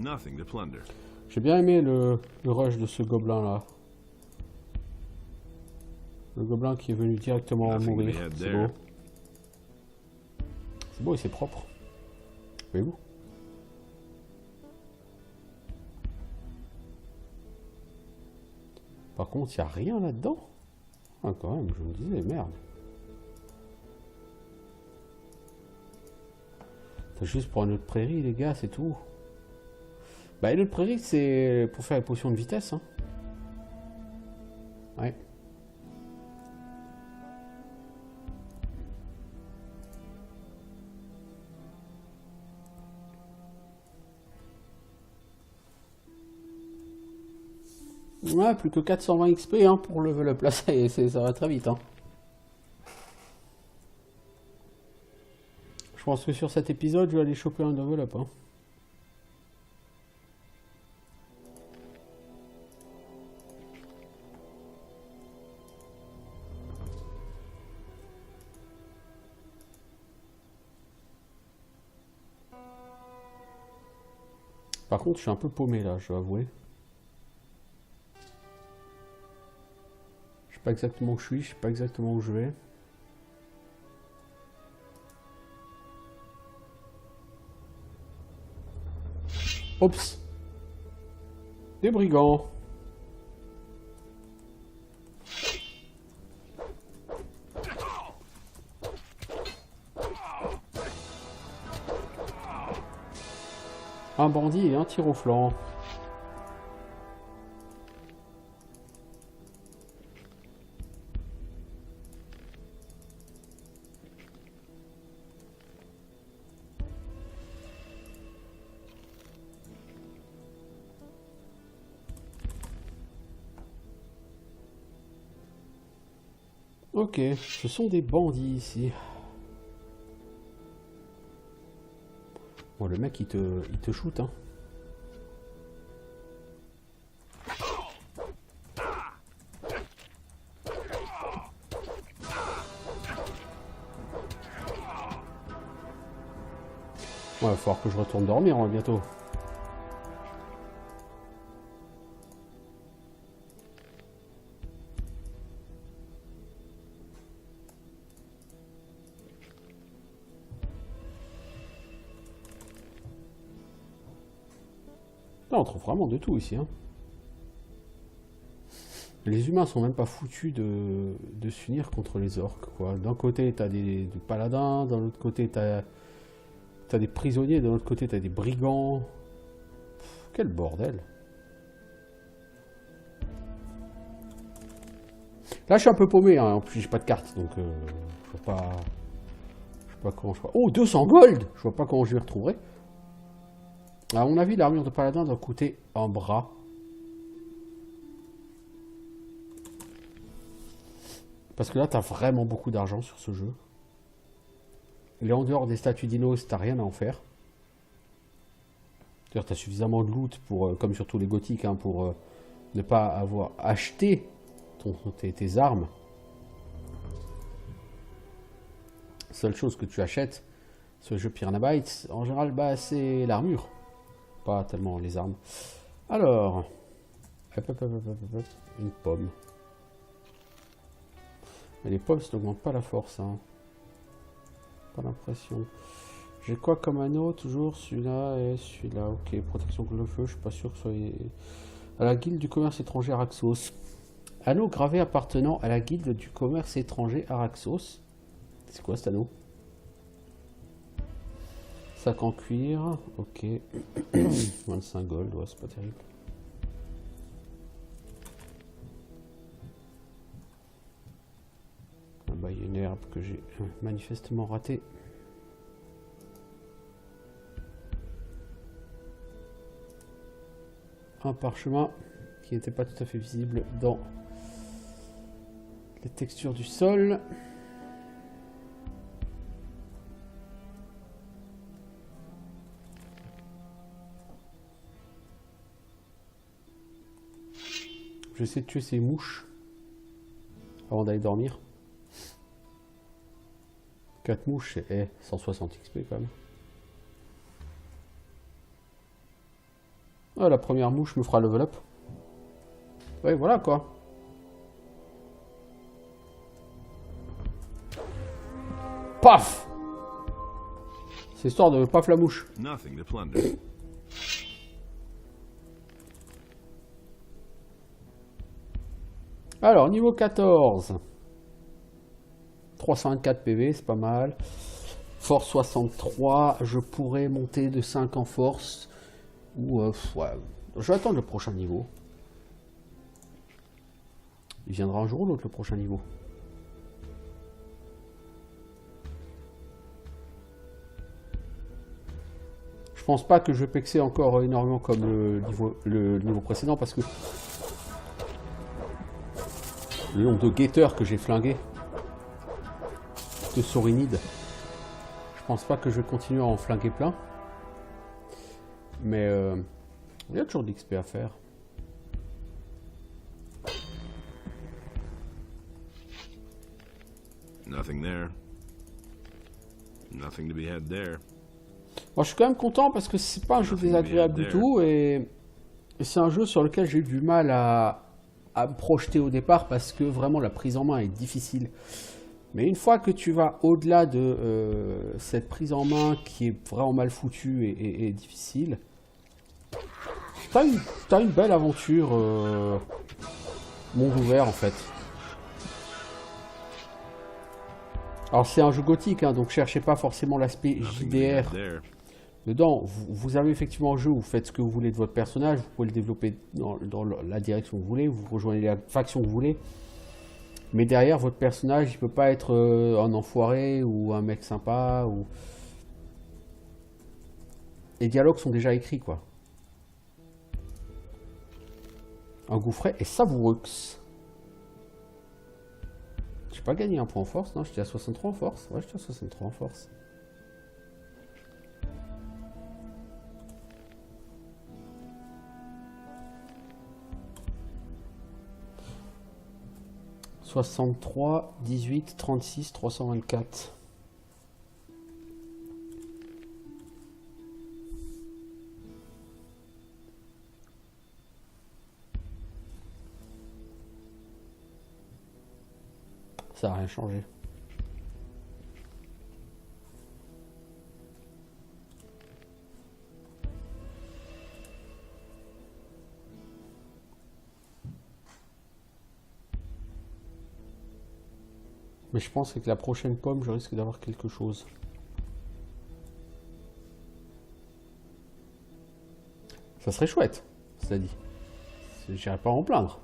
Nothing to plunder. J'ai bien aimé le rush de ce gobelin là. Le gobelin qui est venu directement mourir. C'est beau. C'est beau et c'est propre. Voyez-vous? Par contre, il n'y a rien là-dedans. Ah, quand même, je me disais, merde. C'est juste pour une autre prairie, les gars, c'est tout. Bah, une autre prairie, c'est pour faire les potions de vitesse. Hein. Ouais. Ouais, plus que 420 XP hein, pour le level up. Là, ça va très vite. Hein. Je pense que sur cet épisode, je vais aller choper un level up. Hein. Par contre, je suis un peu paumé là, je dois avouer. Je sais pas exactement où je suis, je sais pas exactement où je vais. Oups! Des brigands! Un bandit et un tir au flanc. Ok, ce sont des bandits ici. Bon, le mec, il te shoot, hein. Ouais, il va falloir que je retourne dormir, hein, bientôt. Là, on trouve vraiment de tout ici, hein. Les humains sont même pas foutus de s'unir contre les orques, quoi. D'un côté, t'as des paladins, d'un autre côté, t'as des prisonniers, d'un autre côté, t'as des brigands. Pff, quel bordel. Là, je suis un peu paumé, hein. En plus, j'ai pas de carte, donc je vois pas... Je sais pas comment je... Oh, 200 gold! Je vois pas comment je les retrouverai. À mon avis, l'armure de paladin doit coûter un bras. Parce que là, t'as vraiment beaucoup d'argent sur ce jeu. Et en dehors des statues dinos, t'as rien à en faire. C'est-à-dire, t'as suffisamment de loot pour, comme sur tous les gothiques, hein, pour ne pas avoir acheté tes armes. Seule chose que tu achètes sur le jeu Piranha Bytes, en général, bah, c'est l'armure. Pas tellement les armes. Alors, une pomme. Mais les pommes, ça n'augmente pas la force, hein. Pas l'impression. J'ai quoi comme anneau? Toujours celui-là et celui-là. Ok, protection contre le feu, je suis pas sûr que ce soit... À la guilde du commerce étranger Araxos. Anneau gravé appartenant à la guilde du commerce étranger Araxos. C'est quoi cet anneau? Sac en cuir, ok. 25 gold, ouais, c'est pas terrible. Ah bah, il y a une herbe que j'ai manifestement ratée. Un parchemin qui n'était pas tout à fait visible dans les textures du sol. Je vais essayer de tuer ces mouches avant d'aller dormir. 4 mouches, c'est 160 XP quand même. Ah, la première mouche me fera level up. Ouais, voilà quoi. Paf! C'est histoire de paf la mouche. Nothing to plunder. Alors, niveau 14. 324 PV, c'est pas mal. Force 63, je pourrais monter de 5 en force. Ou, ouais, je vais attendre le prochain niveau. Il viendra un jour ou l'autre, le prochain niveau. Je pense pas que je vais pexer encore énormément comme le niveau précédent, parce que le nombre de guetteurs que j'ai flingué, de saurinides, je pense pas que je vais continuer à en flinguer plein. Mais il y a toujours de l'XP à faire. Nothing there. Nothing to be had there. Moi, je suis quand même content parce que c'est pas un jeu désagréable du tout, et c'est un jeu sur lequel j'ai eu du mal à me projeter au départ parce que vraiment la prise en main est difficile. Mais une fois que tu vas au-delà de cette prise en main qui est vraiment mal foutue et difficile, t'as une belle aventure monde ouvert en fait. Alors c'est un jeu gothique, hein, donc cherchez pas forcément l'aspect JDR. Dedans, vous avez effectivement un jeu où vous faites ce que vous voulez de votre personnage, vous pouvez le développer dans la direction que vous voulez, vous rejoignez la faction que vous voulez. Mais derrière, votre personnage, il peut pas être un enfoiré ou un mec sympa. Ou... Les dialogues sont déjà écrits, quoi. Un goût frais et savoureux. J'ai pas gagné un point en force, non? J'étais à 63 en force. Ouais, j'étais à 63 en force. 63, 18, 36, 324. Ça n'a rien changé. Mais je pense qu'avec la prochaine pomme, je risque d'avoir quelque chose. Ça serait chouette, cela dit. J'irai pas en plaindre.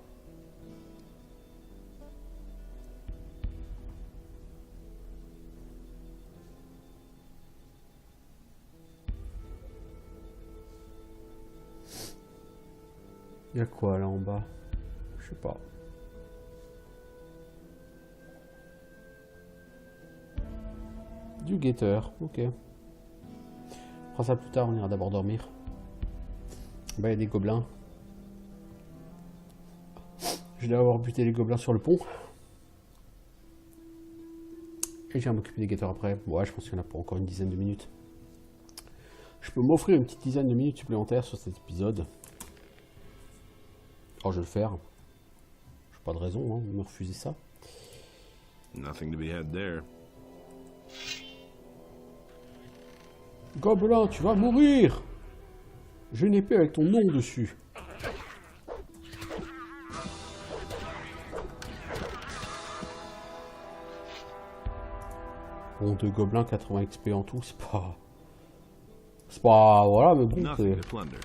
Il y a quoi là en bas? Je sais pas. Du guetteur, ok. On fera ça plus tard, on ira d'abord dormir. Bah, il y a des gobelins. Je dois avoir buté les gobelins sur le pont. Et je vais m'occuper des guetteurs après. Ouais, je pense qu'il y en a pour encore une dizaine de minutes. Je peux m'offrir une petite dizaine de minutes supplémentaires sur cet épisode. Oh, je vais le faire. Je n'ai pas de raison de me refuser ça. Nothing to be had there. Gobelin, tu vas mourir! J'ai une épée avec ton nom dessus. Bon, 2 gobelins, 80 XP en tout, c'est pas... C'est pas... Voilà, mais bon, Nothing to plunder.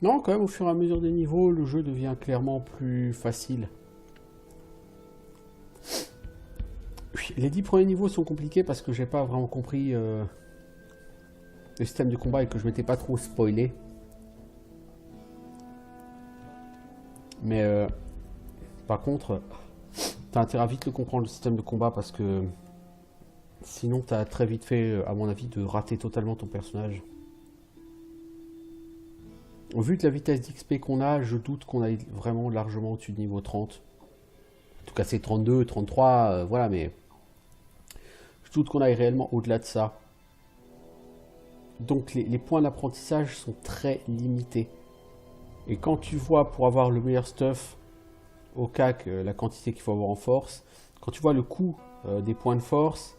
Non, quand même, au fur et à mesure des niveaux, le jeu devient clairement plus facile. Les 10 premiers niveaux sont compliqués parce que j'ai pas vraiment compris le système de combat et que je m'étais pas trop spoilé. Mais par contre, t'as intérêt à vite le comprendre le système de combat parce que sinon t'as très vite fait, à mon avis, de rater totalement ton personnage. Vu que la vitesse d'XP qu'on a, je doute qu'on aille vraiment largement au-dessus du niveau 30. En tout cas, c'est 32, 33, voilà, mais je doute qu'on aille réellement au-delà de ça. Donc, les points d'apprentissage sont très limités. Et quand tu vois, pour avoir le meilleur stuff au CAC, la quantité qu'il faut avoir en force, quand tu vois le coût des points de force,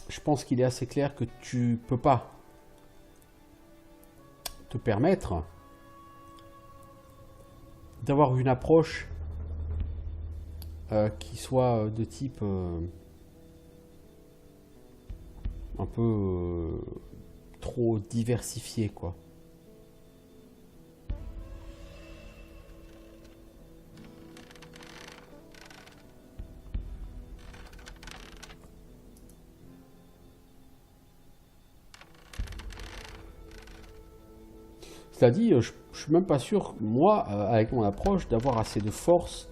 je pense qu'il est assez clair que tu peux pas te permettre d'avoir une approche qui soit de type un peu trop diversifié, quoi. Cela dit, je suis même pas sûr, moi, avec mon approche, d'avoir assez de force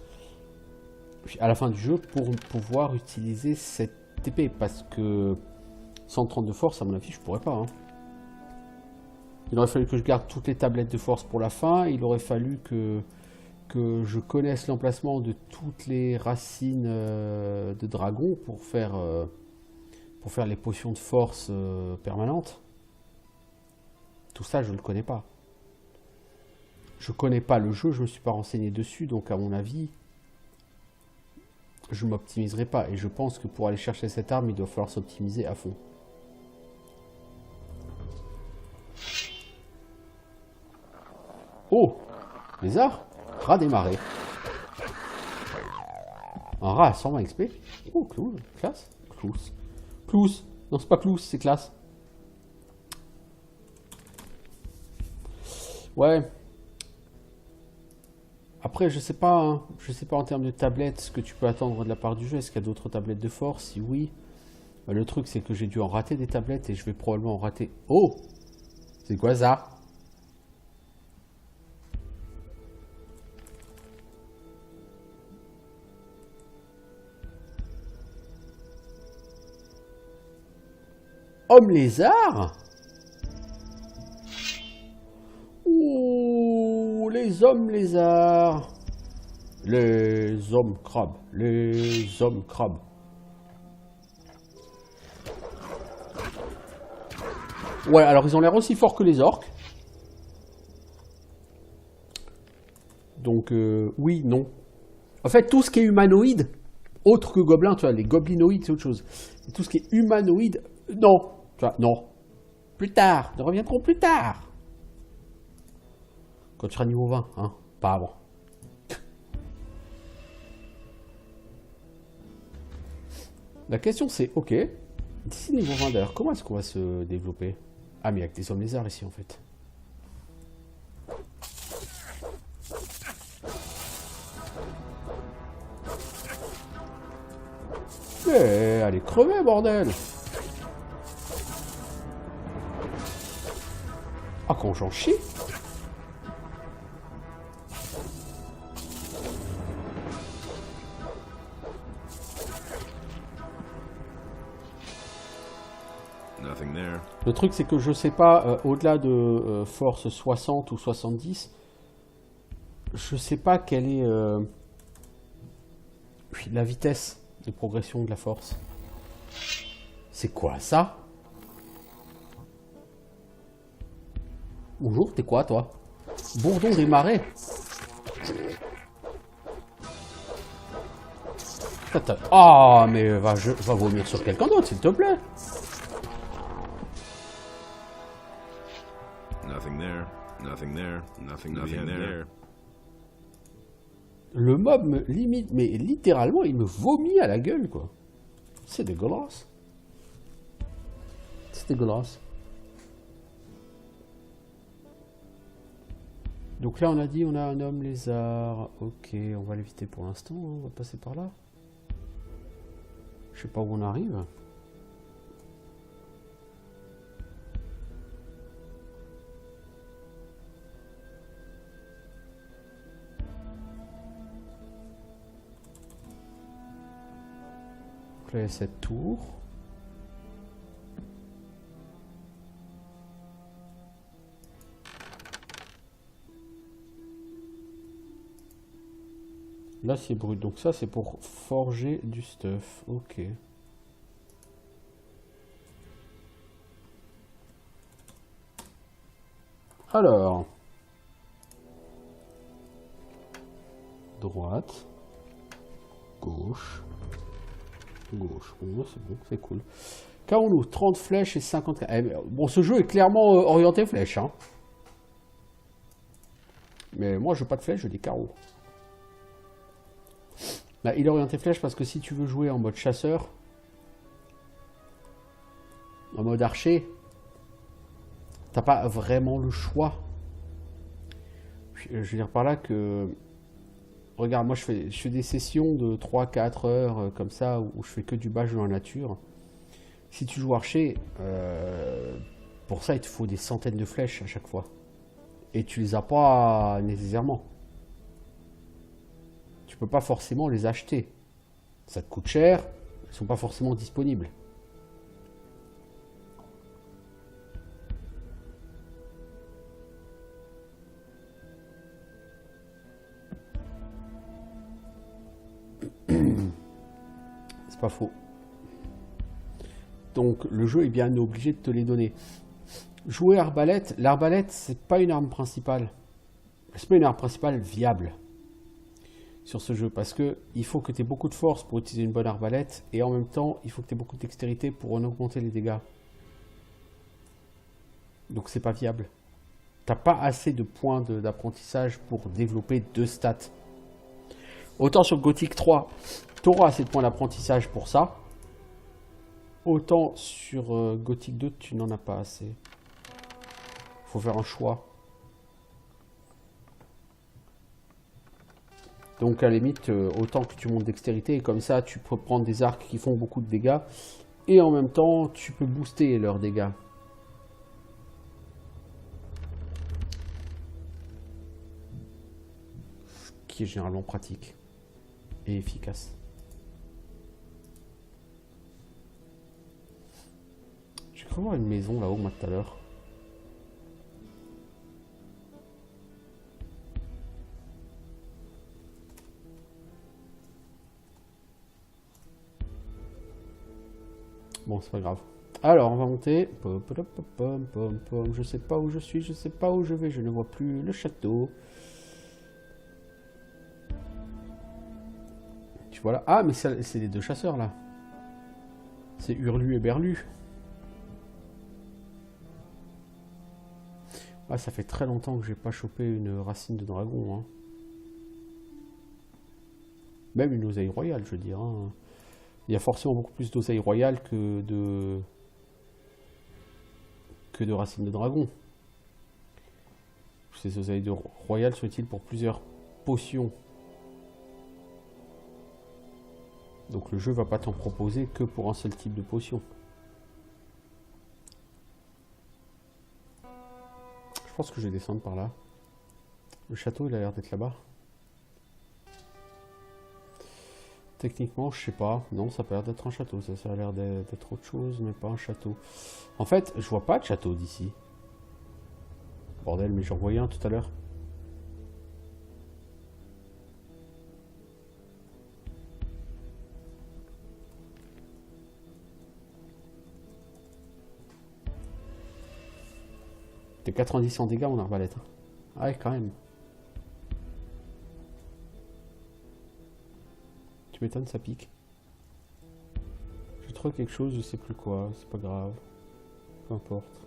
à la fin du jeu pour pouvoir utiliser cette épée. Parce que 130 de force, à mon avis, je pourrais pas. Il aurait fallu que je garde toutes les tablettes de force pour la fin. Il aurait fallu que je connaisse l'emplacement de toutes les racines de dragon pour faire les potions de force permanentes. Tout ça, je ne le connais pas. Je connais pas le jeu, je me suis pas renseigné dessus, donc à mon avis, je m'optimiserai pas. Et je pense que pour aller chercher cette arme, il doit falloir s'optimiser à fond. Oh, lézard, rat démarré. Un rat à 120 XP. Oh, cool, classe. Clous. Clous. Non, c'est pas Clous, c'est classe. Ouais. Après, je sais pas en termes de tablettes ce que tu peux attendre de la part du jeu. Est-ce qu'il y a d'autres tablettes de force? Si oui, le truc c'est que j'ai dû en rater des tablettes et je vais probablement en rater. Oh, c'est quoi ça? hommes lézards. Ouh, les hommes lézards. Les hommes crabes. Les hommes crabes. Ouais, alors ils ont l'air aussi forts que les orques. Donc, oui, non. En fait, tout ce qui est humanoïde, autre que gobelin, tu vois, les goblinoïdes, c'est autre chose. Et tout ce qui est humanoïde, non. Tu vois, non. Plus tard, ils reviendront plus tard. Quand tu seras niveau 20, hein, pas avant. La question c'est, ok, d'ici niveau 20 d'ailleurs, comment est-ce qu'on va se développer? Ah mais il y a que des hommes lézards ici en fait. Eh, allez crever bordel! Ah quand j'en chie! Nothing there. Le truc, c'est que je sais pas, au-delà de force 60 ou 70, je sais pas quelle est la vitesse de progression de la force. C'est quoi ça? Bonjour, t'es quoi toi? Bourdon des marais. Ah, mais va vomir sur quelqu'un d'autre, s'il te plaît. Nothing there. Nothing there. Nothing there. Le mob me limite, mais littéralement, il me vomit à la gueule, quoi. C'est dégueulasse. C'est dégueulasse. Donc là, on a dit, on a un homme lézard. Ok, on va l'éviter pour l'instant. Hein. On va passer par là. Je sais pas où on arrive. Donc là, il y a cette tour. Là, c'est brut. Donc ça, c'est pour forger du stuff. Ok. Alors. Droite. Gauche. Gauche. Bon, c'est bon, c'est cool. Qu'avons-nous? 30 flèches et 50... bon, ce jeu est clairement orienté flèche. Hein. Mais moi, je veux pas de flèches, je veux des carreaux. Là, il est orienté flèche parce que si tu veux jouer en mode chasseur, en mode archer, t'as pas vraiment le choix. Je veux dire par là que... Regarde, moi je fais des sessions de 3-4 heures comme ça où je fais que du bâche dans la nature. Si tu joues archer, pour ça il te faut des centaines de flèches à chaque fois. Et tu les as pas nécessairement. Tu peux pas forcément les acheter. Ça te coûte cher, ils sont pas forcément disponibles. C'est pas faux. Donc le jeu est bien obligé de te les donner. Jouer arbalète, l'arbalète c'est pas une arme principale. C'est pas une arme principale viable sur ce jeu parce que il faut que tu aies beaucoup de force pour utiliser une bonne arbalète et en même temps il faut que tu aies beaucoup de dextérité pour en augmenter les dégâts. Donc c'est pas viable. T'as pas assez de points d'apprentissage pour développer 2 stats. Autant sur Gothic 3, tu auras assez de points d'apprentissage pour ça. Autant sur Gothic 2, tu n'en as pas assez. Faut faire un choix. Donc à la limite, autant que tu montes dextérité, et comme ça tu peux prendre des arcs qui font beaucoup de dégâts, et en même temps tu peux booster leurs dégâts. Ce qui est généralement pratique et efficace. J'ai cru voir une maison là-haut, moi, tout à l'heure. Bon, c'est pas grave. Alors, on va monter. Je sais pas où je suis, je sais pas où je vais, je ne vois plus le château. Tu vois là. Ah, mais c'est les deux chasseurs là. C'est Hurlu et Berlu. Ah, ça fait très longtemps que j'ai pas chopé une racine de dragon. Hein. Même une oseille royale, je veux dire. Hein. Il y a forcément beaucoup plus d'oseilles royales que de racines de dragon. Ces oseilles royales sont utiles pour plusieurs potions. Donc le jeu va pas t'en proposer que pour un seul type de potion. Je pense que je vais descendre par là. Le château, il a l'air d'être là-bas. Techniquement, je sais pas. Non, ça a pas l'air d'être un château. Ça a l'air d'être autre chose, mais pas un château. En fait, je vois pas de château d'ici. Bordel, mais j'en voyais un tout à l'heure. T'es 90 en dégâts, mon arbalète. Hein. Ah ouais, quand même. Tu m'étonnes, ça pique. J'ai trouvé quelque chose, je sais plus quoi. C'est pas grave. Peu importe.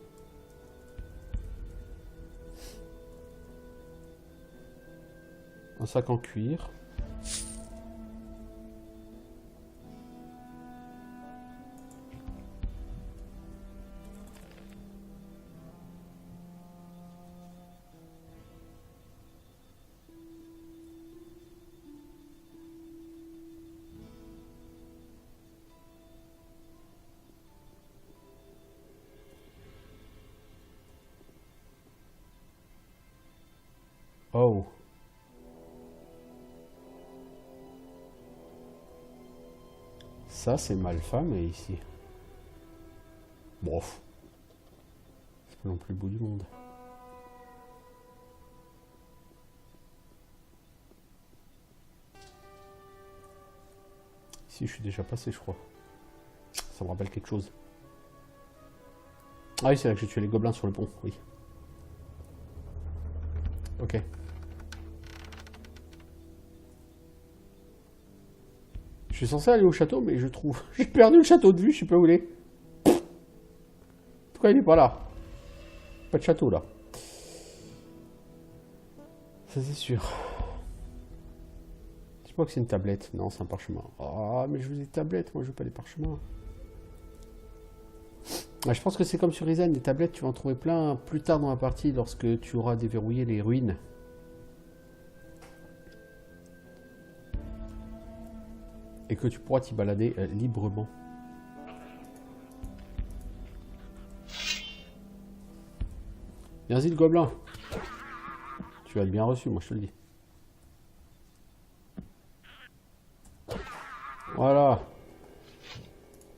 Un sac en cuir. Oh. Ça, c'est mal famé ici. Bof. C'est pas non plus le bout du monde. Ici, je suis déjà passé, je crois. Ça me rappelle quelque chose. Ah oui, c'est là que j'ai tué les gobelins sur le pont, oui. Ok. Je suis censé aller au château, mais je trouve... J'ai perdu le château de vue, je sais pas où il est. En tout cas, il est pas là. Pas de château, là. Ça, c'est sûr. Je crois que c'est une tablette. Non, c'est un parchemin. Ah, mais je veux des tablettes, moi, je veux pas des parchemins. Ah, je pense que c'est comme sur Risen, des tablettes, tu vas en trouver plein plus tard dans la partie, lorsque tu auras déverrouillé les ruines. Et que tu pourras t'y balader librement. Viens-y le gobelin. Tu vas être bien reçu, moi je te le dis. Voilà.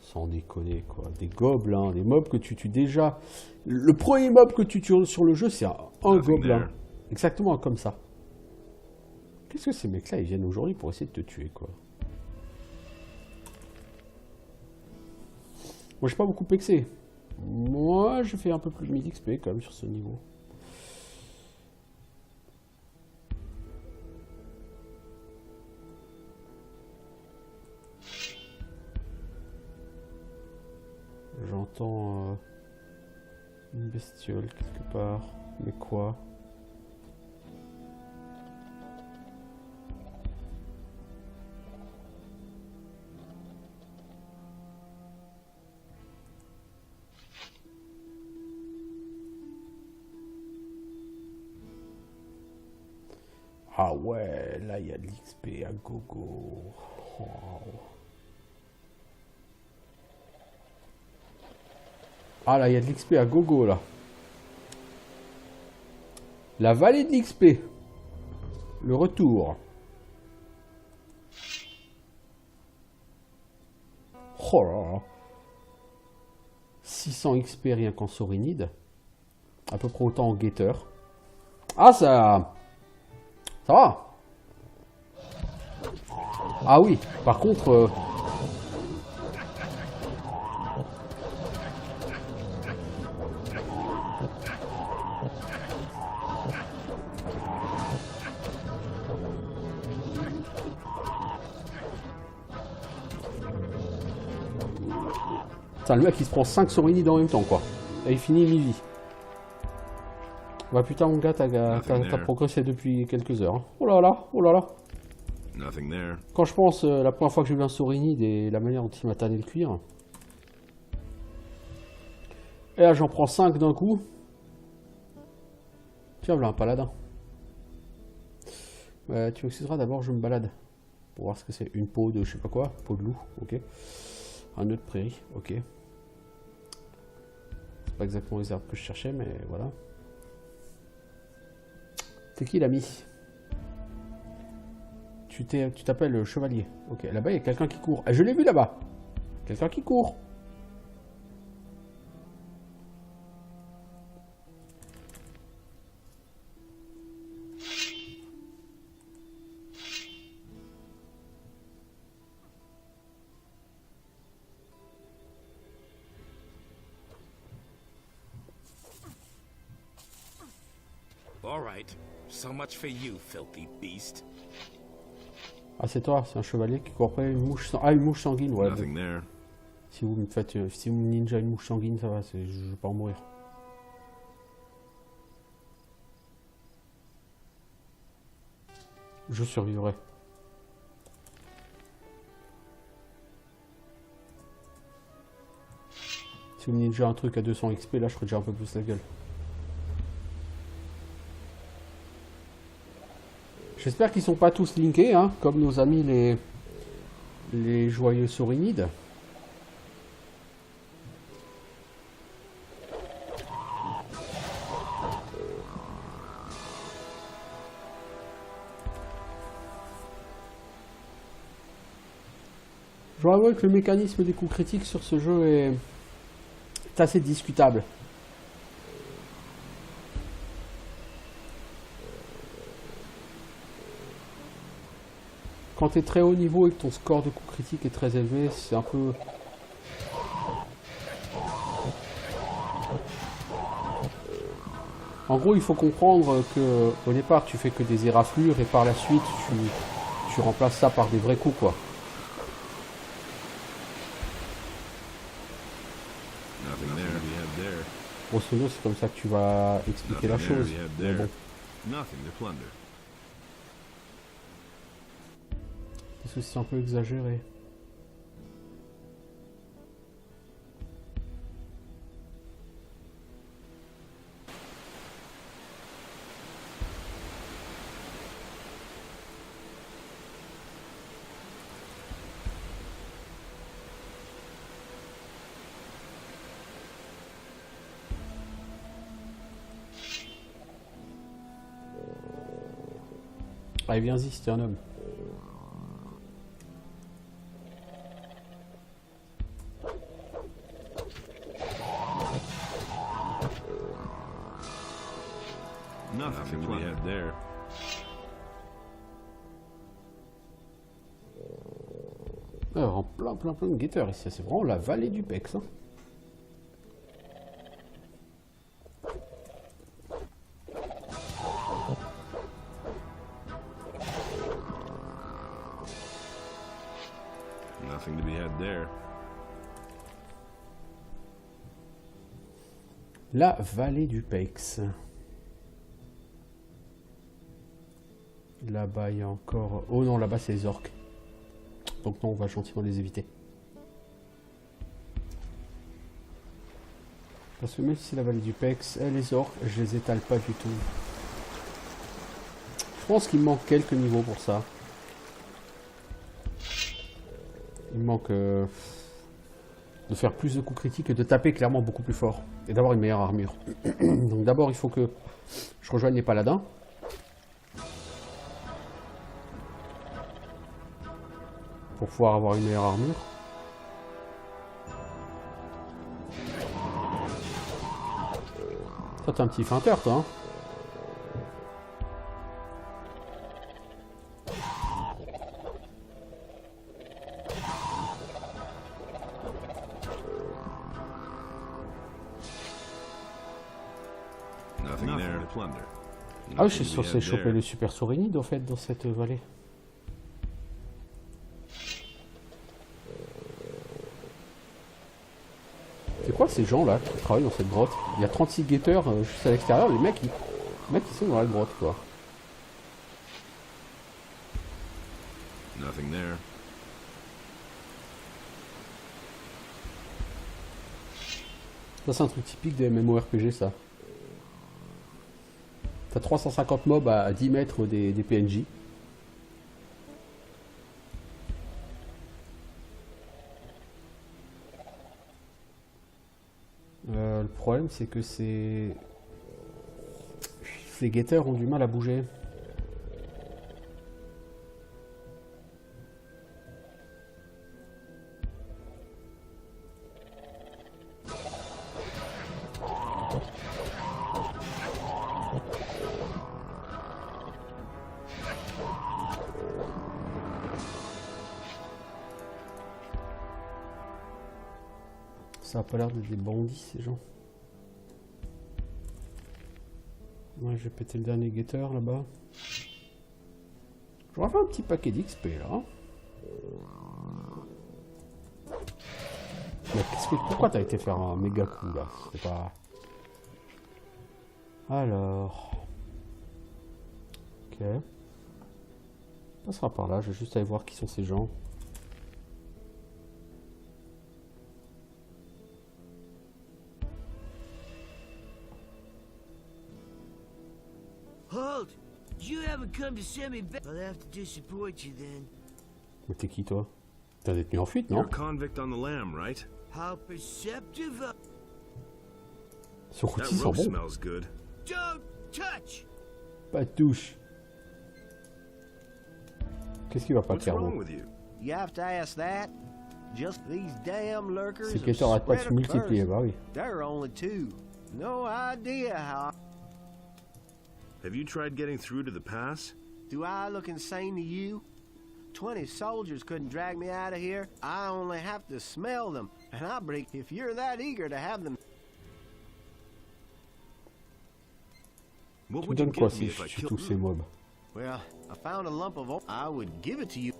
Sans déconner quoi. Des gobelins, des mobs que tu tues déjà. Le premier mob que tu tues sur le jeu, c'est un gobelin. Exactement comme ça. Qu'est-ce que ces mecs-là, ils viennent aujourd'hui pour essayer de te tuer quoi. Moi, j'ai pas beaucoup pexé. Moi, je fais un peu plus de 1000 XP quand même sur ce niveau. J'entends une bestiole quelque part. Mais quoi? Ah ouais, là il y a de l'XP à gogo. Wow. Ah là, il y a de l'XP à gogo là. La vallée de l'XP. Le retour. Oh là là. 600 XP rien qu'en Sorinide. À peu près autant en guetteur. Ah, ça va. Ah oui, par contre... Putain, le mec il se prend 5 Sorinides en même temps quoi. Et il finit mi-vie. Bah putain mon gars, t'as progressé depuis quelques heures. Hein. Oh là là, oh là là. Quand je pense la première fois que j'ai vu un Sorinide et la manière dont il m'a tanné le cuir. Et là j'en prends 5 d'un coup. Tiens voilà un paladin. Tu m'excuseras d'abord, je me balade. Pour voir ce que c'est. Une peau de je sais pas quoi. Peau de loup, ok. Un œuf de prairie, ok. C'est pas exactement les herbes que je cherchais, mais voilà. C'est qui l'ami? Tu t'appelles chevalier. Ok, là-bas il y a quelqu'un qui court. Ah, je l'ai vu là-bas. Quelqu'un qui court. All right. So much for you, filthy beast. Ah c'est toi, c'est un chevalier qui court après une mouche une mouche sanguine, ouais. Si vous me faites, si vous me ninja une mouche sanguine, ça va, je vais pas en mourir. Je survivrai. Si vous me ninja un truc à 200 XP, là je ferai déjà un peu plus la gueule. J'espère qu'ils sont pas tous linkés, hein, comme nos amis les joyeux Sorinides. Je dois avouer que le mécanisme des coups critiques sur ce jeu est assez discutable. Quand tu es très haut niveau et que ton score de coup critique est très élevé, c'est un peu... En gros, il faut comprendre que au départ, tu fais que des éraflures et par la suite, tu remplaces ça par des vrais coups, quoi. Grosso modo, c'est comme ça que tu vas expliquer la chose. Mais bon. Parce que c'est un peu exagéré. Allez, viens-y, c'était un homme. Nothing to be had there. Alors, plein de guetteurs ici. C'est vraiment la vallée du Pex. Hein. Nothing to be had there. La vallée du Pex. Là-bas, il y a encore... Oh non, là-bas, c'est les orques. Donc non, on va gentiment les éviter. Parce que même si c'est la vallée du Pex, les orques, je les étale pas du tout. Je pense qu'il me manque quelques niveaux pour ça. Il me manque de faire plus de coups critiques et de taper clairement beaucoup plus fort. Et d'avoir une meilleure armure. Donc d'abord, il faut que je rejoigne les paladins. Pour pouvoir avoir une meilleure armure. t'es un petit feinteur, toi. Hein. Nothing there to plunder. Ah oui, je suis Nothing to be censé had choper there. le super saurinide, en fait, dans cette vallée. C'est quoi ces gens-là qui travaillent dans cette grotte? Il y a 36 guetteurs juste à l'extérieur, les mecs, ils sont dans la grotte, quoi. Nothing there. Ça, c'est un truc typique des MMORPG, ça. T'as 350 mobs à 10 mètres des PNJ. Le problème, c'est que ces guetteurs ont du mal à bouger. Ça a pas l'air de des bandits, ces gens. Ouais, je vais péter le dernier guetteur là-bas. J'aurais fait un petit paquet d'XP là. Mais pourquoi t'as été faire un méga coup là? C'est pas. Alors. Ok. On passera par là, je vais juste aller voir qui sont ces gens. Halt! You haven't come to send me back. I'll have to disappoint you then. Mais t'es qui toi? T'es un détenu en fuite, non? You're a convict on the lam, right? How perceptive of... Son That outil sent rope bon. smells good. Don't touch! Pas de touche. Qu'est-ce qui va pas, What's Kerbo? wrong with you? You have to ask that. Just these damn lurkers. Ces have guetteurs arrêtent pas de se spread a multiplier, curse. bah oui. There are only two. No idea how. Have you tried getting through to the pass? Do I look insane to you? 20 soldiers couldn't drag me out of here. I only have to smell them, and I break if you're that eager to have them. What Tu me would you donnes quoi give me si if I je tue killed tous ces mobs? Well, I found a lump of. I would give it to you.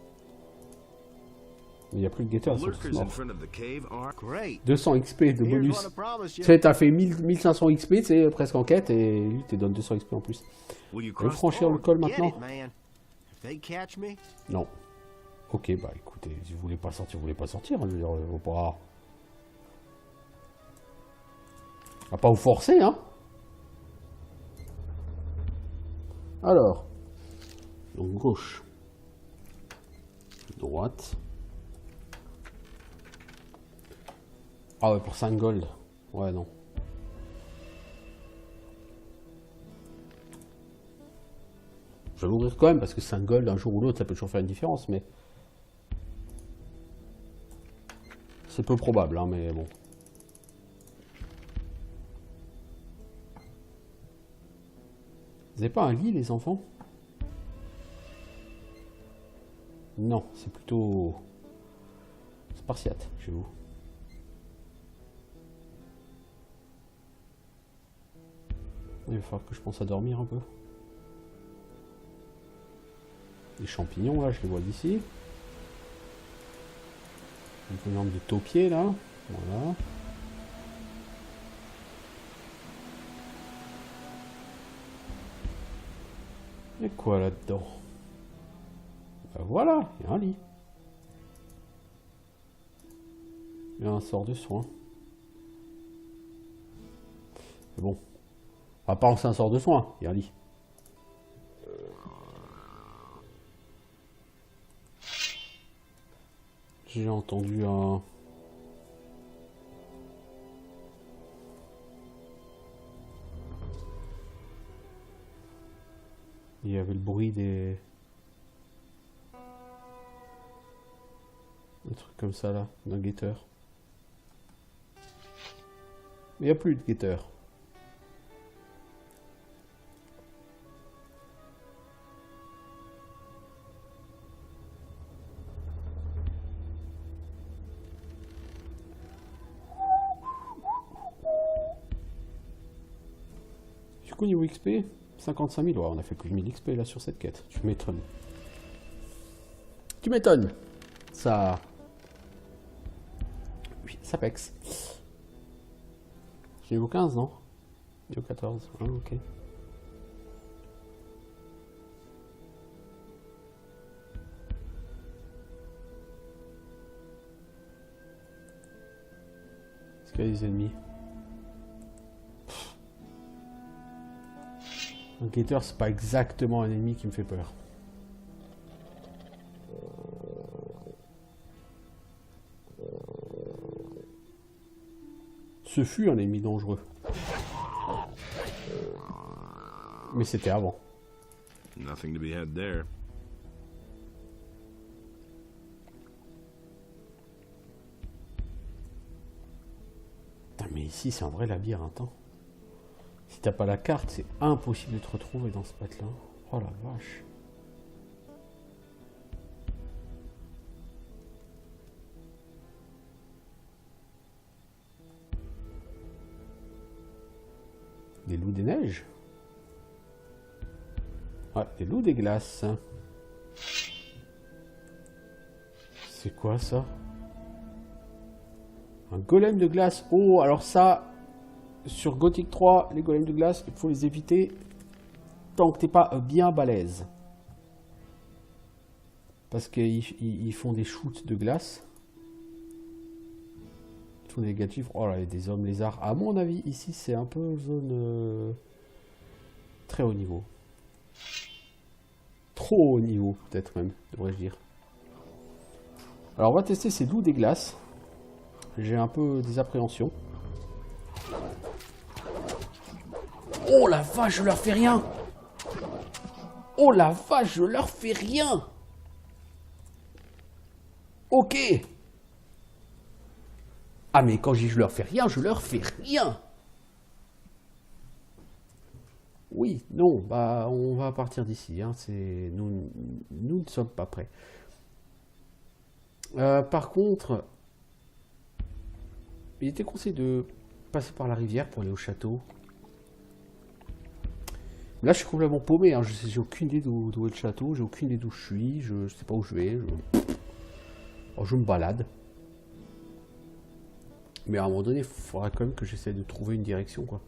Il n'y a plus de The guetteurs, ils sont tous lurkers in morts. front of the cave are... Great. 200 XP de Here's bonus. what I promise Tu you. sais, t'as fait 1500 XP, c'est presque en quête, et lui, te donne 200 XP en plus. Will you Tu veux cross... franchir le col Get maintenant? it, man. If they catch me, Non. Ok, bah écoutez, si vous voulez pas sortir, vous voulez pas sortir. Je veux dire, on va pas... On va pas vous forcer, hein. Alors. Donc gauche. Droite. Ah ouais, pour 5 gold. Ouais, non. Je vais l'ouvrir quand même parce que 5 gold, un jour ou l'autre, ça peut toujours faire une différence, mais... C'est peu probable, hein, mais bon. Vous n'avez pas un lit, les enfants? Non, c'est plutôt... spartiate, chez vous. Il va falloir que je pense à dormir un peu. Les champignons, là, je les vois d'ici. Une lampe de taupier, là. Voilà. Et quoi là-dedans? Ben voilà, il y a un lit. Il y a un sort de soin. C'est bon. À part que c'est un sort de soin, il y a un lit. J'ai entendu un... Il y avait le bruit des... Un truc comme ça là, d'un guetteur. Mais il n'y a plus de guetteur. coup, niveau XP, 55 000. Ouais, on a fait plus de 1000 XP là sur cette quête. Tu m'étonnes. Tu m'étonnes. Ça... Oui, ça pexe. J'ai niveau 15, non? Niveau 14. Ah, ok. Est-ce qu'il y a des ennemis? Un gator, c'est pas exactement un ennemi qui me fait peur. Ce fut un ennemi dangereux. Mais c'était avant. Nothing to be had there. Putain, mais ici, c'est un vrai labyrinthe. Hein. Si t'as pas la carte, c'est impossible de te retrouver dans ce patelin. Oh la vache. Des loups des neiges? Ouais, des loups des glaces. C'est quoi ça? Un golem de glace. Oh, alors ça, sur Gothic 3, les golems de glace, il faut les éviter tant que t'es pas bien balèze. Parce qu'ils font des shoots de glace. Ils font des négatifs. Oh là, il y a des hommes lézards. À mon avis, ici, c'est un peu zone très haut niveau. Trop haut niveau, peut-être même, devrais-je dire. Alors, on va tester ces loups des glaces. J'ai un peu des appréhensions. Oh la vache, je leur fais rien! Oh la vache, je leur fais rien! Ok! Ah mais quand je dis je leur fais rien, je leur fais rien! Oui, non, bah on va partir d'ici. Hein, nous ne sommes pas prêts. Par contre, il était conseillé de passer par la rivière pour aller au château. Là, je suis complètement paumé. Hein. J'ai aucune idée d'où est le château. J'ai aucune idée d'où je suis. Je sais pas où je vais. Je me balade. Mais à un moment donné, il faudra quand même que j'essaie de trouver une direction, quoi.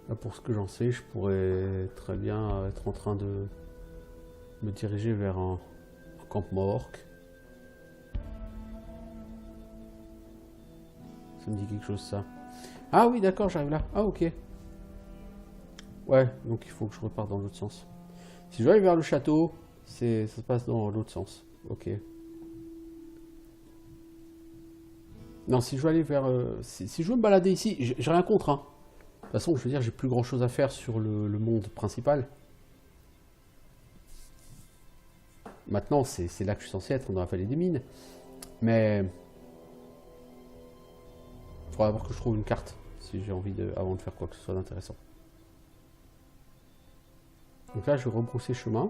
Là, pour ce que j'en sais, je pourrais très bien être en train de me diriger vers un campement orc. Ça me dit quelque chose, ça. Ah oui, d'accord, j'arrive là. Ah, ok. Ouais, donc il faut que je reparte dans l'autre sens. Si je veux aller vers le château, ça se passe dans l'autre sens. Ok. Non, si je veux aller vers... si je veux me balader ici, j'ai rien contre, hein. De toute façon, je veux dire, j'ai plus grand chose à faire sur le monde principal. Maintenant, c'est là que je suis censé être, on a fallu des mines. Mais... il faudra d'abord que je trouve une carte, si j'ai envie avant de faire quoi que ce soit d'intéressant. Donc là, je vais rebrousser chemin.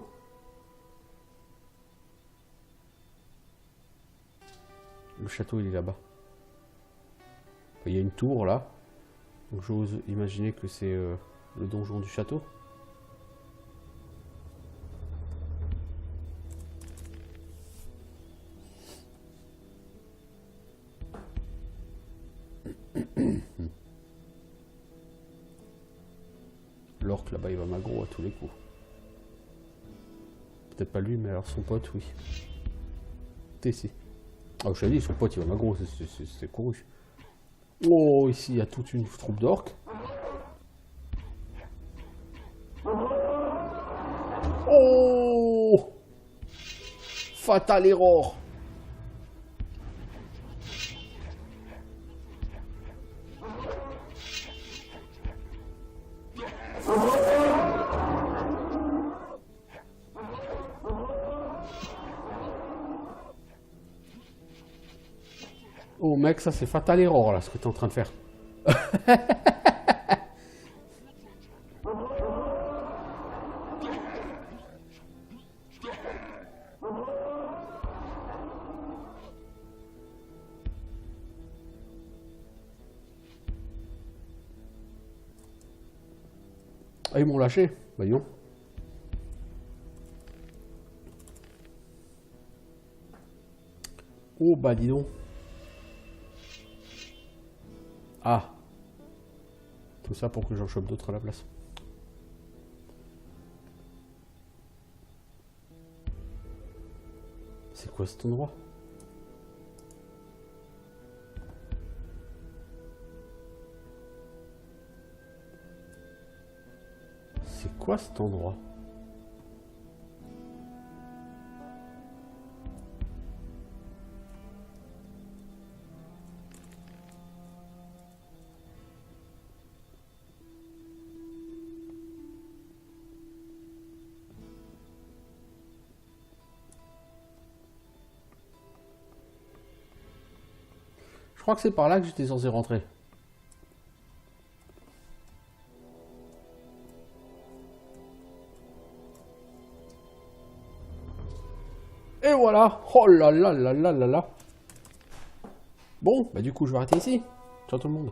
Le château, il est là-bas. Il y a une tour, là. Donc j'ose imaginer que c'est le donjon du château. L'orque là-bas, il va m'aggro à tous les coups. Peut-être pas lui, mais alors son pote, oui. T'es ici. Ah, je t'ai dit, son pote, il va m'aggro, c'est couru. Oh, ici, il y a toute une troupe d'orques. Oh! Fatal error! Oh mec, ça c'est fatal error là, ce que tu es en train de faire. Ah, ils m'ont lâché. Bah, non. Oh, bah, dis donc. Ah. Tout ça pour que j'en chope d'autres à la place. C'est quoi cet endroit? C'est quoi cet endroit? Je crois que c'est par là que j'étais censé rentrer. Et voilà. Oh là là là là là là. Bon, bah du coup je vais arrêter ici. Ciao tout le monde.